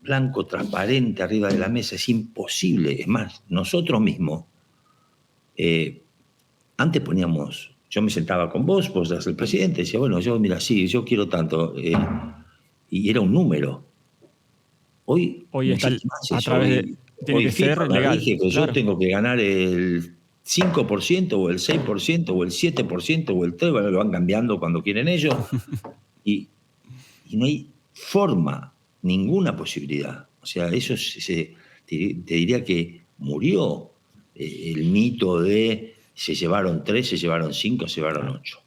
blanco, transparente, arriba de la mesa. Es imposible. Es más, nosotros mismos, antes poníamos, yo me sentaba con vos eras el presidente, decía, bueno, yo, mira, sí, yo quiero tanto. Y era un número. Hoy Hoy no está existe más a eso. través de... Tiene Hoy que ser FIFA me legal, rige que yo claro. tengo que ganar el 5% o el 6% o el 7% o el 3%, bueno, lo van cambiando cuando quieren ellos. Y no hay forma, ninguna posibilidad. O sea, eso te diría que murió el mito de se llevaron 3, se llevaron 5, se llevaron 8.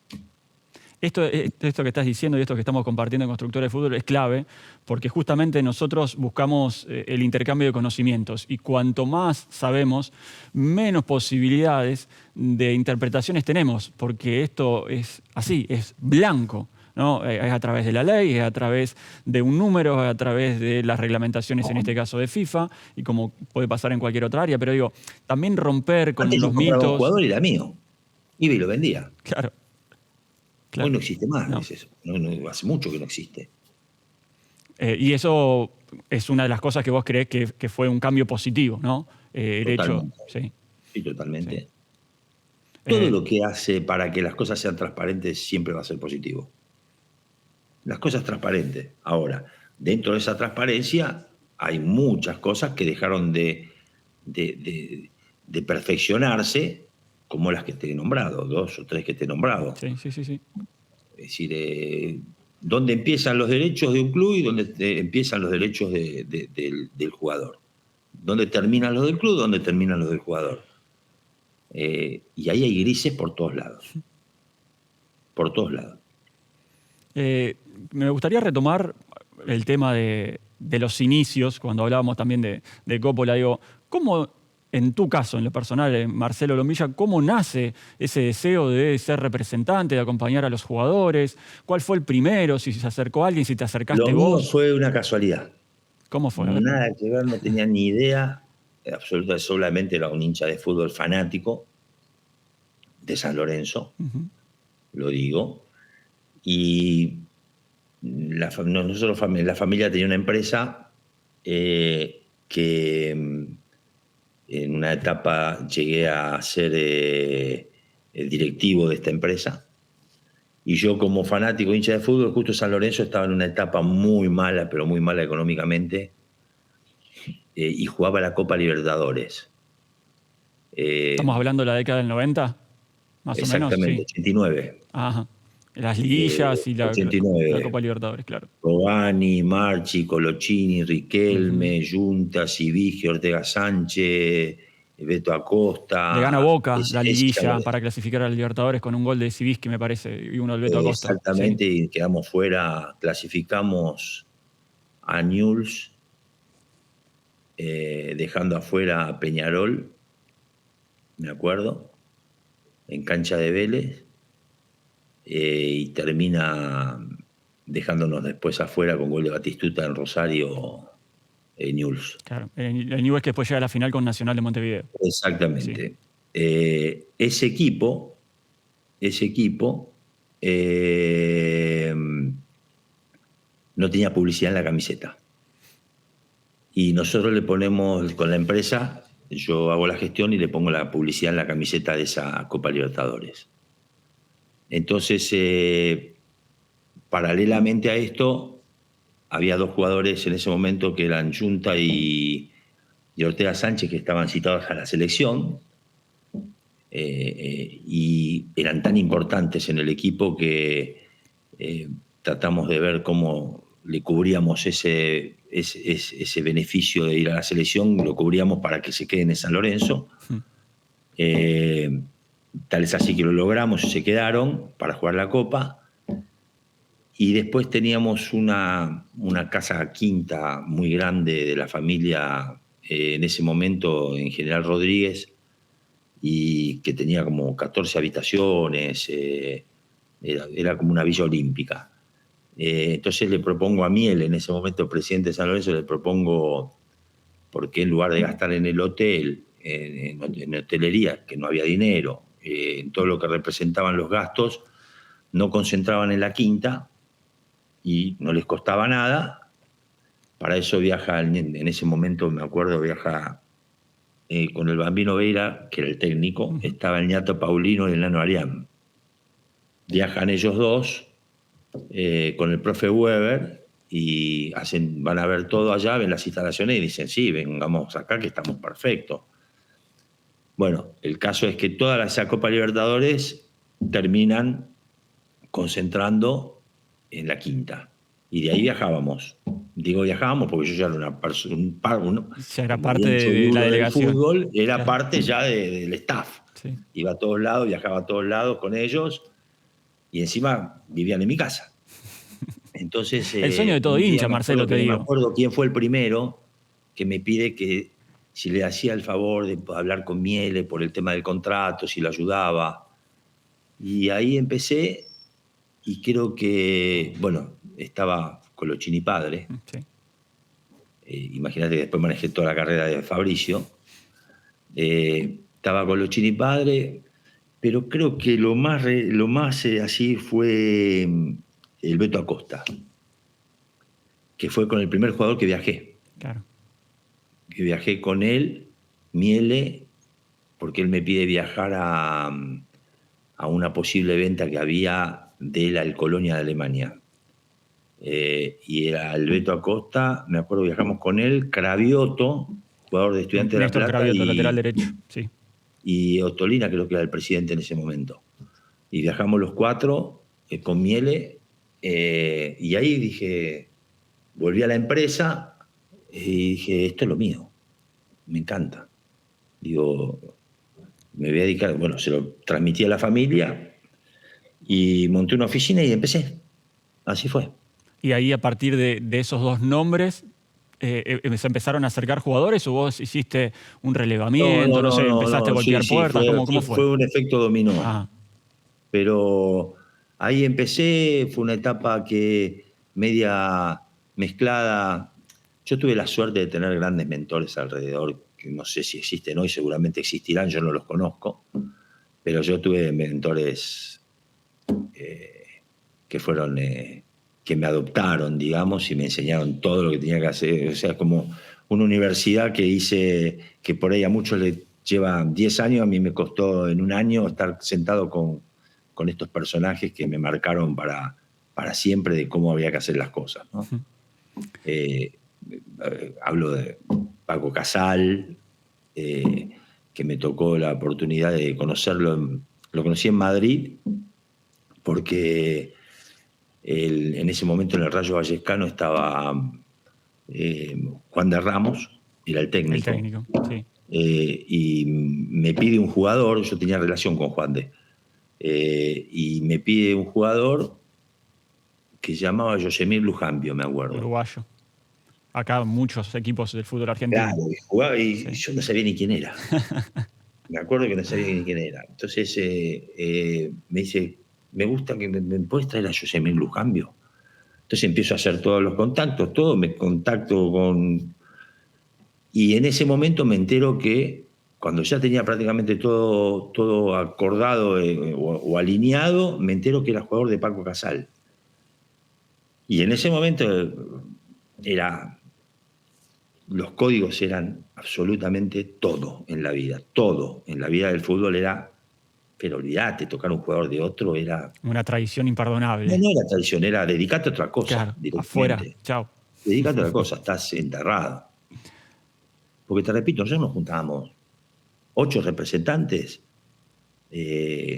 Esto que estás diciendo y esto que estamos compartiendo en Constructores de Fútbol es clave porque justamente nosotros buscamos el intercambio de conocimientos y cuanto más sabemos, menos posibilidades de interpretaciones tenemos porque esto es así, es blanco, ¿no? Es a través de la ley, es a través de un número, es a través de las reglamentaciones, en este caso de FIFA, y como puede pasar en cualquier otra área, pero digo, también romper con Antes yo los compraba un mitos. jugador y era mío. Iba y lo vendía. Claro, Hoy claro. no existe más, No. es eso. No, hace mucho que no existe. Y eso es una de las cosas que vos creés que fue un cambio positivo, ¿no? El hecho, Totalmente. sí. Sí, totalmente. Sí. Todo lo que hace para que las cosas sean transparentes siempre va a ser positivo. Las cosas transparentes. Ahora, dentro de esa transparencia hay muchas cosas que dejaron de perfeccionarse, como las que te he nombrado, 2 o 3 que te he nombrado. Sí, sí, sí, sí. Es decir, dónde empiezan los derechos de un club y dónde empiezan los derechos del jugador. Dónde terminan los del club, dónde terminan los del jugador. Y ahí hay grises por todos lados. Por todos lados. Me gustaría retomar el tema de los inicios, cuando hablábamos también de Coppola. Digo, ¿cómo, en tu caso, en lo personal, Marcelo Lombilla, cómo nace ese deseo de ser representante, de acompañar a los jugadores? ¿Cuál fue el primero? Si se acercó alguien, si te Lo acercaste mío vos. fue una casualidad. ¿Cómo fue? A ver. Nada que ver, no tenía ni idea absoluta, solamente era un hincha de fútbol fanático de San Lorenzo, lo digo. Y la familia tenía una empresa que en una etapa llegué a ser el directivo de esta empresa. Y yo, como fanático hincha de fútbol, justo San Lorenzo estaba en una etapa muy mala, pero muy mala económicamente, y jugaba la Copa Libertadores. ¿Estamos hablando de la década del 90? Más o menos, Exactamente, sí. 89. Ajá. Las liguillas y la 89. Copa Libertadores, claro. Cobani, Marchi, Colochini, Riquelme, Junta, Civigi, Ortega Sánchez, Beto Acosta. Le gana Boca la Ese liguilla para clasificar a la Libertadores con un gol de Civigi, me parece, y uno del Beto Acosta. Exactamente, Sí. y quedamos fuera, clasificamos a Newell's, dejando afuera a Peñarol, me acuerdo, en cancha de Vélez, y termina dejándonos después afuera con gol de Batistuta en Rosario, Newell's. Claro, el Newell's que después llega a la final con Nacional de Montevideo. Exactamente. Sí. Ese equipo no tenía publicidad en la camiseta. Y nosotros le ponemos, con la empresa, yo hago la gestión y le pongo la publicidad en la camiseta de esa Copa Libertadores. Entonces, paralelamente a esto, había 2 jugadores en ese momento que eran Junta y Ortega Sánchez, que estaban citados a la selección, y eran tan importantes en el equipo que tratamos de ver cómo le cubríamos ese beneficio de ir a la selección, lo cubríamos para que se queden en San Lorenzo. Tal es así que lo logramos y se quedaron para jugar la Copa. Y después teníamos una casa quinta muy grande de la familia, en ese momento en General Rodríguez, y que tenía como 14 habitaciones, era como una villa olímpica. Entonces le propongo a Miel, en ese momento presidente de San Lorenzo, le propongo, porque en lugar de gastar en el hotel, en hotelería, que no había dinero, en todo lo que representaban los gastos, no concentraban en la quinta y no les costaba nada. Para eso viaja, en ese momento me acuerdo, viaja con el Bambino Veira, que era el técnico, estaba el ñato Paulino y el Nano Arián. Viajan ellos dos con el profe Weber y van a ver todo allá, ven las instalaciones y dicen, sí, vengamos acá que estamos perfectos. Bueno, el caso es que toda esa Copa Libertadores terminan concentrando en la quinta. Y de ahí viajábamos. Digo viajábamos porque yo ya era una persona, ya era parte de la delegación. Fútbol, era claro. parte ya del staff. Sí. Iba a todos lados, viajaba a todos lados con ellos y encima vivían en mi casa. Entonces, el sueño de todo hincha, Marcelo, te digo. No me acuerdo quién fue el primero que me pide que si le hacía el favor de hablar con Miele por el tema del contrato, si lo ayudaba. Y ahí empecé y creo que, bueno, estaba Colochini padre. Sí. Imagínate que después manejé toda la carrera de Fabricio. Estaba Colochini padre, pero creo que lo más así fue el Beto Acosta. que fue con el primer jugador que viajé. Claro. Que viajé con él, Miele, porque él me pide viajar a una posible venta que había de él al Colonia de Alemania. Y era el Beto Acosta, me acuerdo, viajamos con él, Cravioto, jugador de Estudiantes de La Néstor Plata, Cravioto, lateral derecho, sí. y Ottolina, creo que era el presidente en ese momento. Y viajamos los 4 con Miele, y ahí dije, volví a la empresa y dije, esto es lo mío, me encanta. Digo, me voy a dedicar, bueno, se lo transmití a la familia y monté una oficina y empecé. Así fue. Y ahí, a partir de esos dos nombres, ¿se empezaron a acercar jugadores o vos hiciste un relevamiento, no sé, empezaste a golpear Sí, puertas? ¿Cómo fue? fue un efecto dominó. Ajá. Pero ahí empecé, fue una etapa que media mezclada. Yo tuve la suerte de tener grandes mentores alrededor, que no sé si existen hoy, seguramente existirán, yo no los conozco, pero yo tuve mentores que fueron, que me adoptaron, digamos, y me enseñaron todo lo que tenía que hacer. O sea, como una universidad que hice, que por ahí a muchos les lleva 10 años, a mí me costó en un año estar sentado con estos personajes que me marcaron para siempre de cómo había que hacer las cosas, ¿no? Hablo de Paco Casal, que me tocó la oportunidad de conocerlo, lo conocí en Madrid, porque en ese momento en el Rayo Vallecano estaba Juan de Ramos, era el técnico. El técnico, sí. Y me pide un jugador, yo tenía relación con Juan de, y me pide un jugador que se llamaba Yosemir Lujambio, me acuerdo. Uruguayo. Acá muchos equipos del fútbol argentino. Claro, jugaba y Sí. yo no sabía ni quién era. Me acuerdo que no sabía ni quién era. Entonces me dice, me gusta que me puedes traer a Yosemir Lujambio. Entonces empiezo a hacer todos los contactos, todo, me contacto con... Y en ese momento me entero que cuando ya tenía prácticamente todo acordado o alineado, me entero que era jugador de Paco Casal. Y en ese momento los códigos eran absolutamente todo en la vida. Todo en la vida del fútbol era... Pero olvídate, tocar un jugador de otro era... Una tradición imperdonable. No era tradición, era dedicarte a otra cosa. Claro, directamente. afuera, chao. Dedicate a otra cosa, estás enterrado. Porque te repito, nosotros nos juntábamos 8 representantes,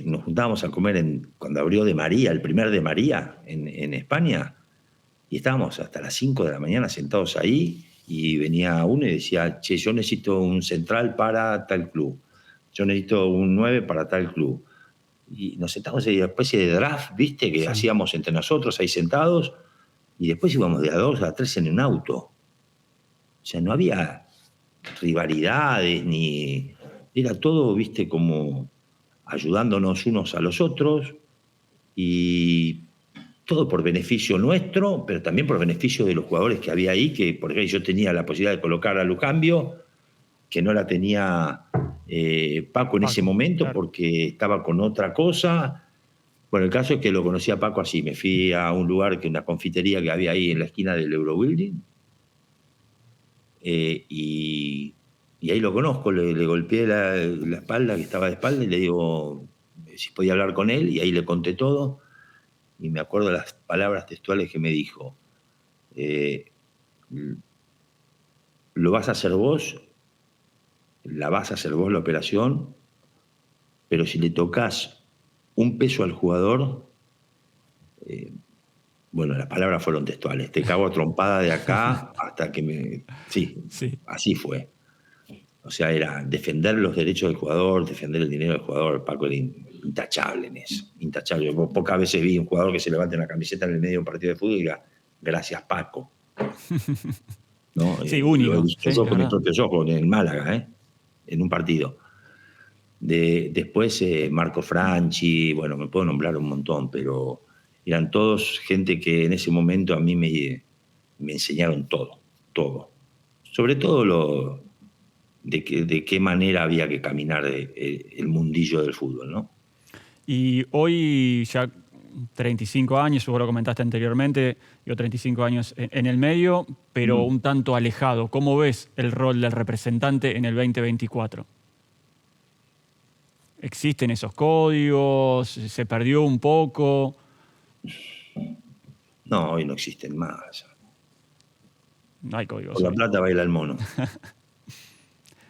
nos juntábamos a comer cuando abrió De María, el primer De María en España, y estábamos hasta las 5 de la mañana sentados ahí, y venía uno y decía, che, yo necesito un central para tal club, yo necesito un 9 para tal club. Y nos sentamos en una especie de draft, ¿viste? Que hacíamos entre nosotros ahí sentados, y después íbamos de a 2 a 3 en un auto. O sea, no había rivalidades, ni... Era todo, ¿viste? Como ayudándonos unos a los otros, y todo por beneficio nuestro, pero también por beneficio de los jugadores que había ahí, que por ejemplo yo tenía la posibilidad de colocar a Lujambio, que no la tenía Paco en ese momento, claro, porque estaba con otra cosa. Bueno, el caso es que lo conocí a Paco así. Me fui a un lugar, una confitería que había ahí en la esquina del Eurobuilding, y ahí lo conozco, le golpeé la espalda, que estaba de espalda, y le digo si podía hablar con él, y ahí le conté todo, y me acuerdo de las palabras textuales que me dijo. Lo vas a hacer vos, la vas a hacer vos la operación, pero si le tocas un peso al jugador, bueno, las palabras fueron textuales, te cago a trompada de acá hasta que me... Sí, así fue. O sea, era defender los derechos del jugador, defender el dinero del jugador. Paco era intachable en eso, intachable. Pocas veces vi un jugador que se levante una camiseta en el medio de un partido de fútbol y diga, gracias Paco. ¿No? Sí, único. Lo he visto yo con mis propios ojos en Málaga, en un partido. Después Marco Franchi, bueno, me puedo nombrar un montón, pero eran todos gente que en ese momento a mí me enseñaron todo. Sobre todo de qué manera había que caminar el mundillo del fútbol, ¿no? Y hoy, ya 35 años, vos lo comentaste anteriormente, yo 35 años en el medio, pero un tanto alejado. ¿Cómo ves el rol del representante en el 2024? ¿Existen esos códigos? ¿Se perdió un poco? No, hoy no existen más. No hay códigos Por la hoy. plata baila el mono.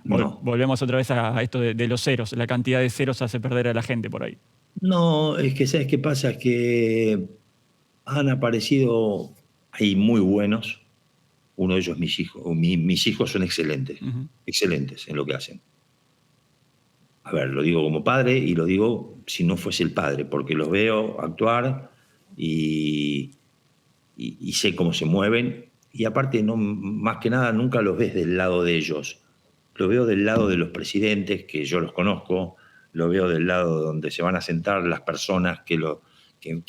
No. Volvemos otra vez a esto de los ceros. La cantidad de ceros hace perder a la gente por ahí. No, es que ¿sabes qué pasa? Es que han aparecido ahí muy buenos. Uno de ellos mis hijos. Mis hijos son excelentes. Excelentes en lo que hacen. A ver, lo digo como padre y lo digo si no fuese el padre, porque los veo actuar y sé cómo se mueven. Y aparte, no, más que nada, nunca los ves del lado de ellos. Lo veo del lado de los presidentes, que yo los conozco. Lo veo del lado donde se van a sentar las personas que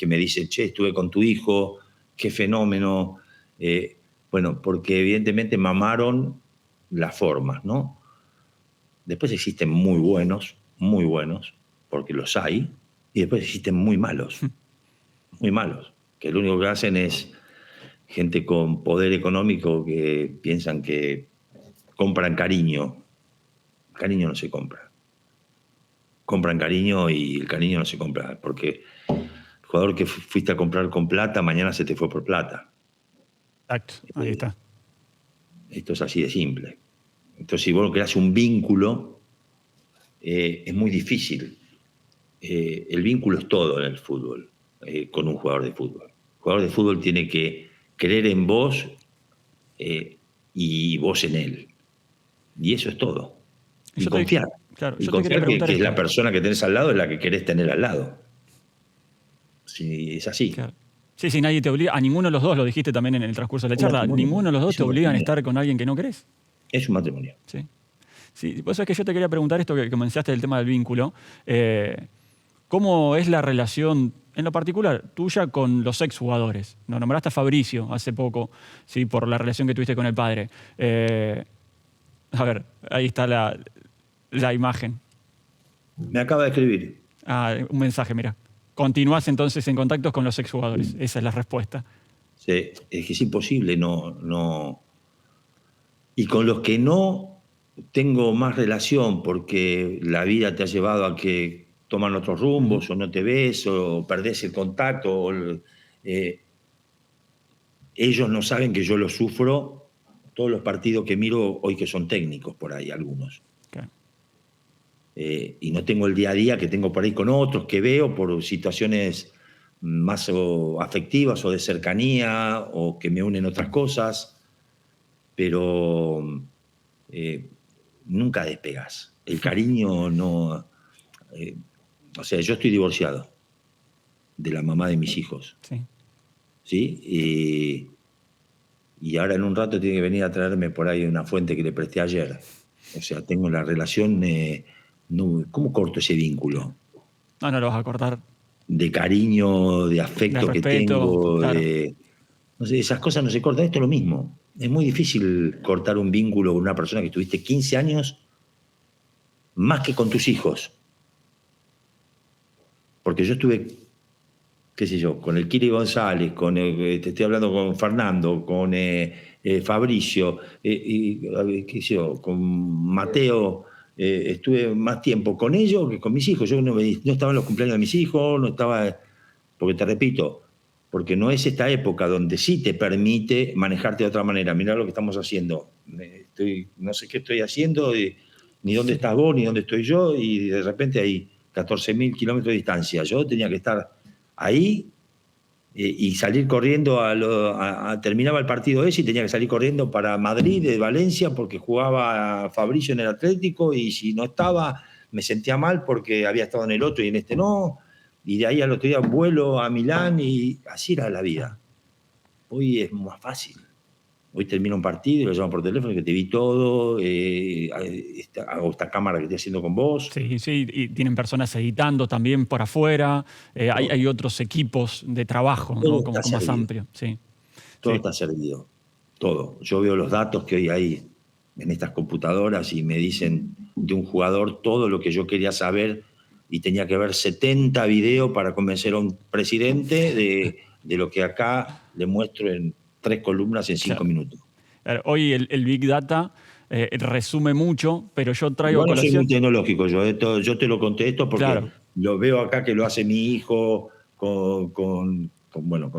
me dicen, che, estuve con tu hijo, qué fenómeno. Bueno, porque evidentemente mamaron las formas, ¿no? Después existen muy buenos, porque los hay, y después existen muy malos, que lo único que hacen es gente con poder económico que piensan que compran cariño. Cariño no se compra. Compran cariño y el cariño no se compra, porque el jugador que fuiste a comprar con plata, mañana se te fue por plata. Exacto, ahí está. Esto es así de simple. Entonces, si vos creás un vínculo, es muy difícil. El vínculo es todo en el fútbol, con un jugador de fútbol. El jugador de fútbol tiene que creer en vos y vos en él. Y eso es todo. Y confiar. Claro, y confiar que es la persona que tenés al lado es la que querés tener al lado. Sí, es así. Claro. Sí, nadie te obliga. A ninguno de los dos, lo dijiste también en el transcurso de la charla, ninguno de los dos te obligan a estar con alguien que no querés. Es un matrimonio. Sí. Sí, vos sabés que yo te quería preguntar esto que mencionaste del tema del vínculo. ¿Cómo es la relación, en lo particular, tuya con los exjugadores? Nos nombraste a Fabricio hace poco, ¿sí? Por la relación que tuviste con el padre. A ver, ahí está la imagen. Me acaba de escribir. Un mensaje, mira. ¿Continuás entonces en contactos con los exjugadores? Esa es la respuesta. Sí, es que es imposible, no. Y con los que no tengo más relación porque la vida te ha llevado a que toman otros rumbos o no te ves o perdés el contacto. Ellos no saben que yo lo sufro todos los partidos que miro hoy, que son técnicos por ahí algunos. Okay. Y no tengo el día a día que tengo por ahí con otros que veo por situaciones más afectivas o de cercanía o que me unen otras cosas, pero nunca despegas. El cariño no... o sea, yo estoy divorciado de la mamá de mis hijos. Sí. ¿Sí? Y ahora en un rato tiene que venir a traerme por ahí una fuente que le presté ayer. O sea, tengo la relación... ¿cómo corto ese vínculo? No lo vas a cortar. De cariño, de afecto de respeto, que tengo. Claro. No sé, esas cosas no se cortan. Esto es lo mismo. Es muy difícil cortar un vínculo con una persona que estuviste 15 años más que con tus hijos. Porque yo estuve, qué sé yo, con el Kiri González, te estoy hablando con Fernando, con Fabricio, qué sé yo, con Mateo. Estuve más tiempo con ellos que con mis hijos. Yo no estaba en los cumpleaños de mis hijos, no estaba, porque te repito, porque no es esta época donde sí te permite manejarte de otra manera. Mirá lo que estamos haciendo. No sé qué estoy haciendo, ni dónde estás vos, ni dónde estoy yo, y de repente hay 14.000 kilómetros de distancia. Yo tenía que estar ahí y salir corriendo terminaba el partido ese y tenía que salir corriendo para Madrid de Valencia porque jugaba Fabricio en el Atlético, y si no estaba me sentía mal porque había estado en el otro y en este no, y de ahí al otro día vuelo a Milán, y así era la vida. Hoy es más fácil. Hoy termino un partido y lo llamo por teléfono, que te vi todo, hago esta cámara que estoy haciendo con vos. Sí, y tienen personas editando también por afuera, hay otros equipos de trabajo, ¿no? como más amplio. Sí. Todo está servido, todo. Yo veo los datos que hoy hay en estas computadoras y me dicen de un jugador todo lo que yo quería saber y tenía que ver 70 videos para convencer a un presidente de lo que acá le muestro en 3 columnas en 5 Claro. minutos. Hoy el Big Data resume mucho, pero yo traigo a Igual no soy muy colación... tecnológico, yo te lo conté esto porque Claro. lo veo acá que lo hace mi hijo con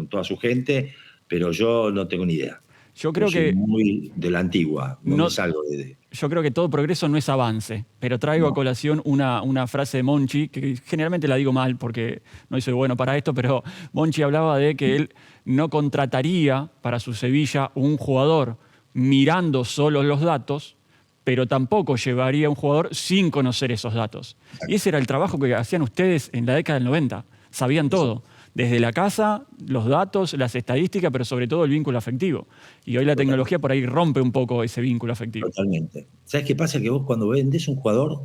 toda su gente, pero yo no tengo ni idea. Yo Yo creo soy que muy de la antigua, no me salgo de... Yo creo que todo progreso no es avance, pero traigo a No. colación una frase de Monchi, que generalmente la digo mal porque no soy bueno para esto, pero Monchi hablaba de que él no contrataría para su Sevilla un jugador mirando solo los datos, pero tampoco llevaría a un jugador sin conocer esos datos. Y ese era el trabajo que hacían ustedes en la década del 90. Sabían todo. Desde la casa, los datos, las estadísticas, pero sobre todo el vínculo afectivo. Y hoy la tecnología por ahí rompe un poco ese vínculo afectivo. Totalmente. ¿Sabes qué pasa? Que vos cuando vendés un jugador,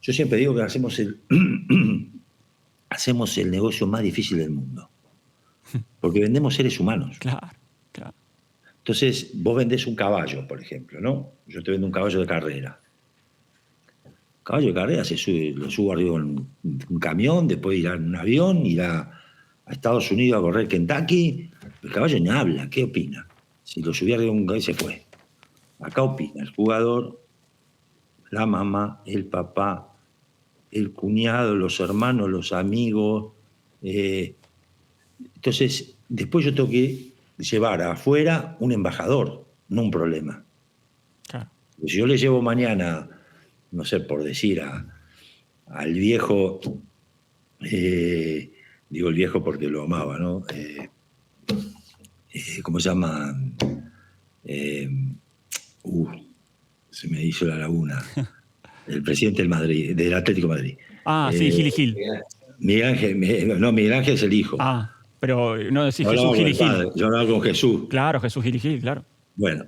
yo siempre digo que hacemos el negocio más difícil del mundo. Porque vendemos seres humanos. Claro, claro. Entonces, vos vendés un caballo, por ejemplo, ¿no? Yo te vendo un caballo de carrera. Caballo de carrera lo subo arriba en un camión, después irá en un avión, irá a Estados Unidos a correr Kentucky. El caballo ni habla, ¿qué opina? Si lo subí arriba de un caballo se fue. Acá opina el jugador, la mamá, el papá, el cuñado, los hermanos, los amigos. Entonces, después yo tengo que llevar afuera un embajador, no un problema. Claro. Si yo le llevo mañana, no sé, por decir, al viejo, digo el viejo porque lo amaba, ¿no? ¿Cómo se llama? Se me hizo la laguna. El presidente del Atlético de Madrid. Sí, Gil y Gil. Miguel Ángel es el hijo. Pero no decís Jesús Gil y Gil. Yo hablaba con Jesús. Claro, Jesús Gil y Gil, claro. Bueno,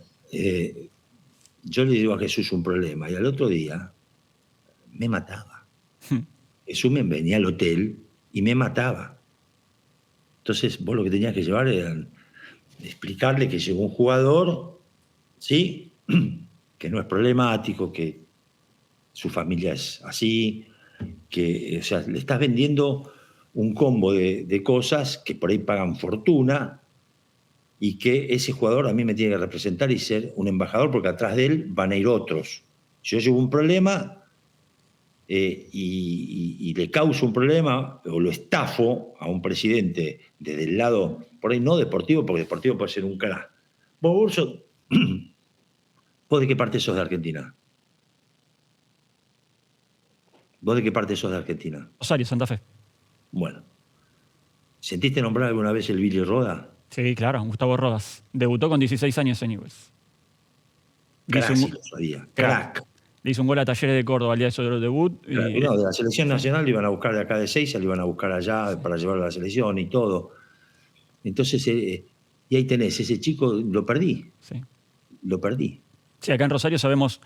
yo le digo a Jesús un problema y al otro día me mataba. Jesús me venía al hotel y me mataba. Entonces vos lo que tenías que llevar era explicarle que llegó un jugador, ¿sí? Que no es problemático, que su familia es así, que, o sea, le estás vendiendo un combo de cosas que por ahí pagan fortuna y que ese jugador a mí me tiene que representar y ser un embajador porque atrás de él van a ir otros. Si yo llevo un problema y le causo un problema o lo estafo a un presidente desde el lado, por ahí no deportivo, porque deportivo puede ser un crack. ¿Vos de qué parte sos de Argentina? ¿Vos de qué parte sos de Argentina? Rosario, Santa Fe. Bueno. ¿Sentiste nombrar alguna vez el Billy Roda? Sí, claro, Gustavo Rodas. Debutó con 16 años en Newell's. Crack. Le hizo un gol a Talleres de Córdoba al día de su debut. No, de la selección nacional le iban a buscar de acá de Seiza, le iban a buscar allá para llevarlo a la selección y todo. Entonces, y ahí tenés, ese chico lo perdí. Sí. Lo perdí. Sí, acá en Rosario sabemos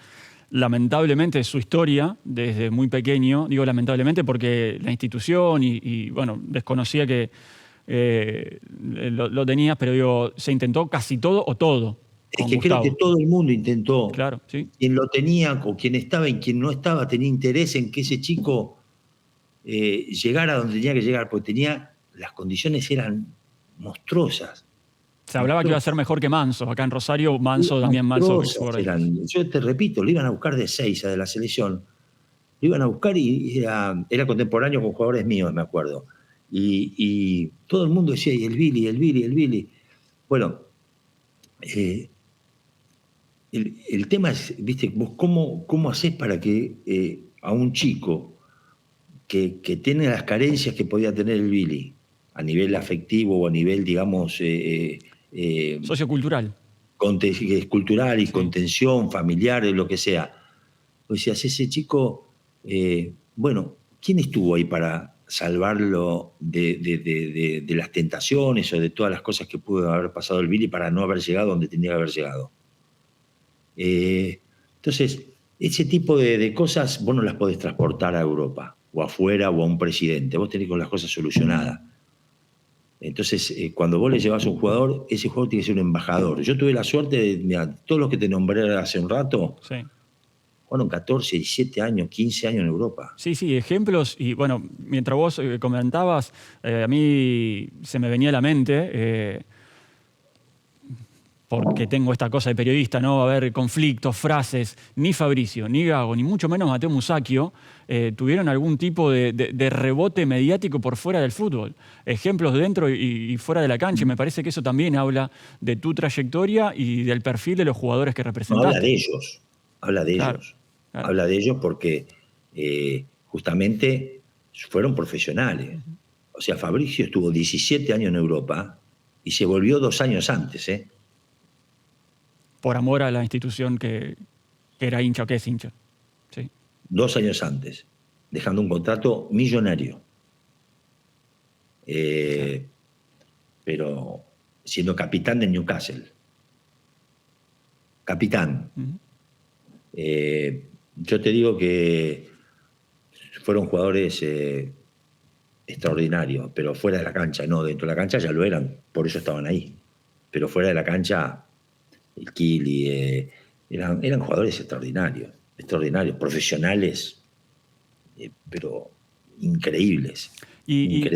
lamentablemente su historia desde muy pequeño. Digo lamentablemente porque la institución bueno, desconocía que lo tenías, pero digo, se intentó casi todo o todo. Es que creo que todo el mundo intentó. Claro, sí. Quien lo tenía o quien estaba y quien no estaba tenía interés en que ese chico llegara donde tenía que llegar, porque las condiciones eran monstruosas. Se hablaba que iba a ser mejor que Manso. Acá en Rosario, Damián Manso. Yo te repito, lo iban a buscar de Seiza, de la selección. Lo iban a buscar y era contemporáneo con jugadores míos, me acuerdo. Y todo el mundo decía, y el Billy. Bueno, el tema es, ¿viste? Vos cómo hacés para que a un chico que tiene las carencias que podía tener el Billy, a nivel afectivo o a nivel, digamos... sociocultural. Cultural y sí, contención, familiar, lo que sea. O sea, ese chico, bueno, ¿quién estuvo ahí para salvarlo de las tentaciones o de todas las cosas que pudo haber pasado el Billy para no haber llegado donde tenía que haber llegado? Entonces, ese tipo de cosas vos no las podés transportar a Europa, o afuera, o a un presidente. Vos tenés con las cosas solucionadas. Entonces, cuando vos le llevas a un jugador, ese jugador tiene que ser un embajador. Yo tuve la suerte de, mira, todos los que te nombré hace un rato, sí, Fueron 14, 17 años, 15 años en Europa. Sí, sí, ejemplos. Y bueno, mientras vos comentabas, a mí se me venía a la mente, porque tengo esta cosa de periodista, ¿no? Va a haber conflictos, frases. Ni Fabricio, ni Gago, ni mucho menos Mateo Musacchio tuvieron algún tipo de rebote mediático por fuera del fútbol. Ejemplos dentro y fuera de la cancha. Y me parece que eso también habla de tu trayectoria y del perfil de los jugadores que No, representaste. habla de ellos, habla de Claro, ellos. claro. Habla de ellos porque justamente fueron profesionales. O sea, Fabricio estuvo 17 años en Europa y se volvió 2 años antes, ¿eh? Por amor a la institución que era hincha o que es hincha. Sí. 2 años antes, dejando un contrato millonario. Pero siendo capitán de Newcastle. Capitán. Yo te digo que fueron jugadores extraordinarios, pero fuera de la cancha, no, dentro de la cancha ya lo eran, por eso estaban ahí. Pero fuera de la cancha, el Kili, eran jugadores extraordinarios, profesionales, pero increíbles. Y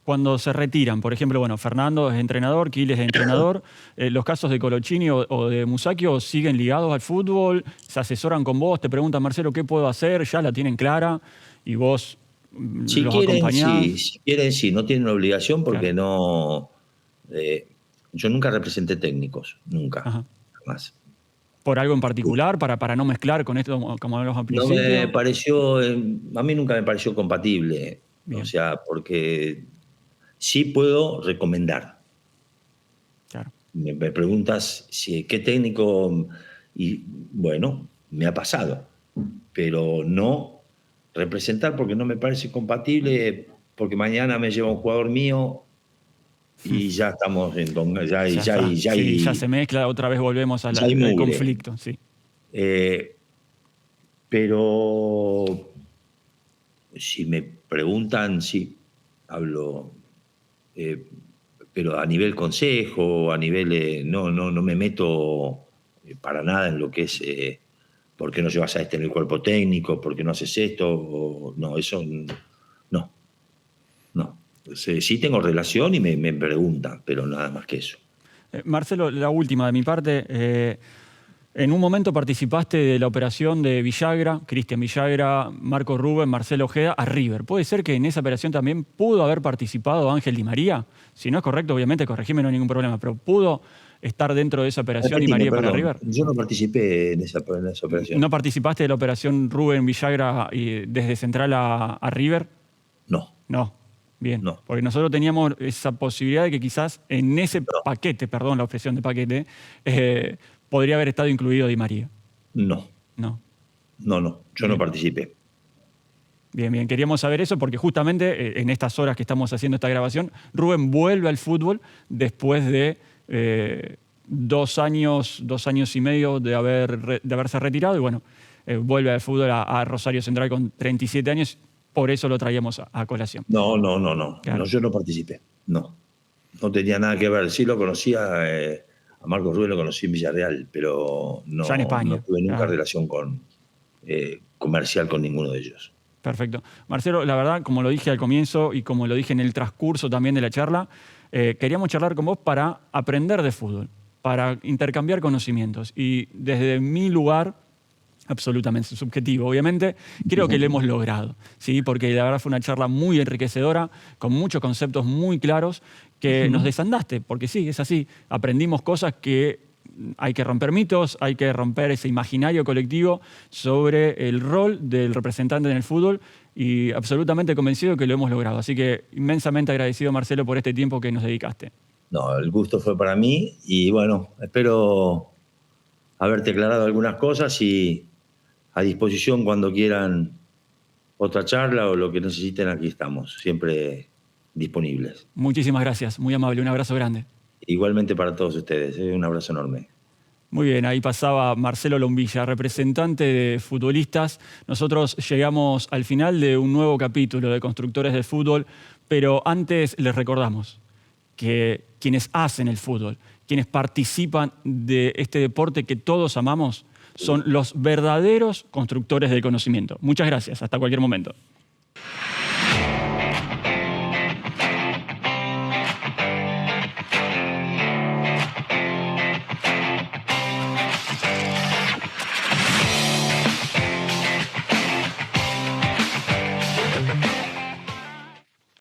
cuando se retiran, por ejemplo, bueno, Fernando es entrenador, Kili es entrenador, los casos de Colochini o de Musacchio siguen ligados al fútbol, se asesoran con vos, te preguntan, Marcelo, ¿qué puedo hacer? Ya la tienen clara y vos si los quieren, acompañás. sí, si quieren, sí, no tienen obligación porque Claro. no... yo nunca representé técnicos, nunca, Ajá. jamás. ¿Por algo en particular? Para no mezclar con esto, como hablamos al No me principio. pareció, a mí nunca me pareció compatible, Bien. o sea, porque sí puedo recomendar. Claro. Me preguntas qué técnico, y bueno, me ha pasado, pero no representar porque no me parece compatible, porque mañana me lleva un jugador mío y ya estamos en ya está. Sí, ya se mezcla, otra vez volvemos hay al mugre. conflicto. Sí. Pero si me preguntan, sí, hablo, pero a nivel consejo, a nivel, no me meto para nada en lo que es por qué no llevas a este en el cuerpo técnico, por qué no haces esto, no, eso no. Sí tengo relación y me preguntan, pero nada más que eso. Marcelo, la última de mi parte. En un momento participaste de la operación de Villagra, Cristian Villagra, Marco Rubén, Marcelo Ojeda, a River. ¿Puede ser que en esa operación también pudo haber participado Ángel Di María? Si no es correcto, obviamente, corregime, no hay ningún problema, pero ¿pudo estar dentro de esa operación Di María para Perdón, River? yo no participé en esa operación. ¿No participaste de la operación Rubén Villagra desde Central a River? No. No. Bien, No. porque nosotros teníamos esa posibilidad de que quizás en ese paquete, perdón la expresión de paquete, podría haber estado incluido Di María. No. No. Yo no participé. Bien, bien. Queríamos saber eso porque justamente en estas horas que estamos haciendo esta grabación, Rubén vuelve al fútbol después de 2 años y medio de haberse retirado y bueno, vuelve al fútbol a Rosario Central con 37 años. Por eso lo traíamos a colación. No. Claro. No, yo no participé. No tenía nada que ver. Sí lo conocía, a Marcos Rubén lo conocí en Villarreal, pero no tuve nunca relación comercial con ninguno de ellos. Perfecto. Marcelo, la verdad, como lo dije al comienzo y como lo dije en el transcurso también de la charla, queríamos charlar con vos para aprender de fútbol, para intercambiar conocimientos. Y desde mi lugar, absolutamente subjetivo, obviamente, creo que lo hemos logrado, ¿sí? Porque la verdad fue una charla muy enriquecedora, con muchos conceptos muy claros, que nos desandaste, porque sí, es así. Aprendimos cosas que hay que romper mitos, hay que romper ese imaginario colectivo sobre el rol del representante en el fútbol y absolutamente convencido que lo hemos logrado. Así que inmensamente agradecido, Marcelo, por este tiempo que nos dedicaste. No, el gusto fue para mí y bueno, espero haberte aclarado algunas cosas y a disposición cuando quieran otra charla o lo que necesiten, aquí estamos, siempre disponibles. Muchísimas gracias, muy amable, un abrazo grande. Igualmente para todos ustedes, un abrazo enorme. Muy bien, ahí pasaba Marcelo Lombilla, representante de futbolistas. Nosotros llegamos al final de un nuevo capítulo de Constructores del Fútbol, pero antes les recordamos que quienes hacen el fútbol, quienes participan de este deporte que todos amamos, son los verdaderos constructores de conocimiento. Muchas gracias. Hasta cualquier momento.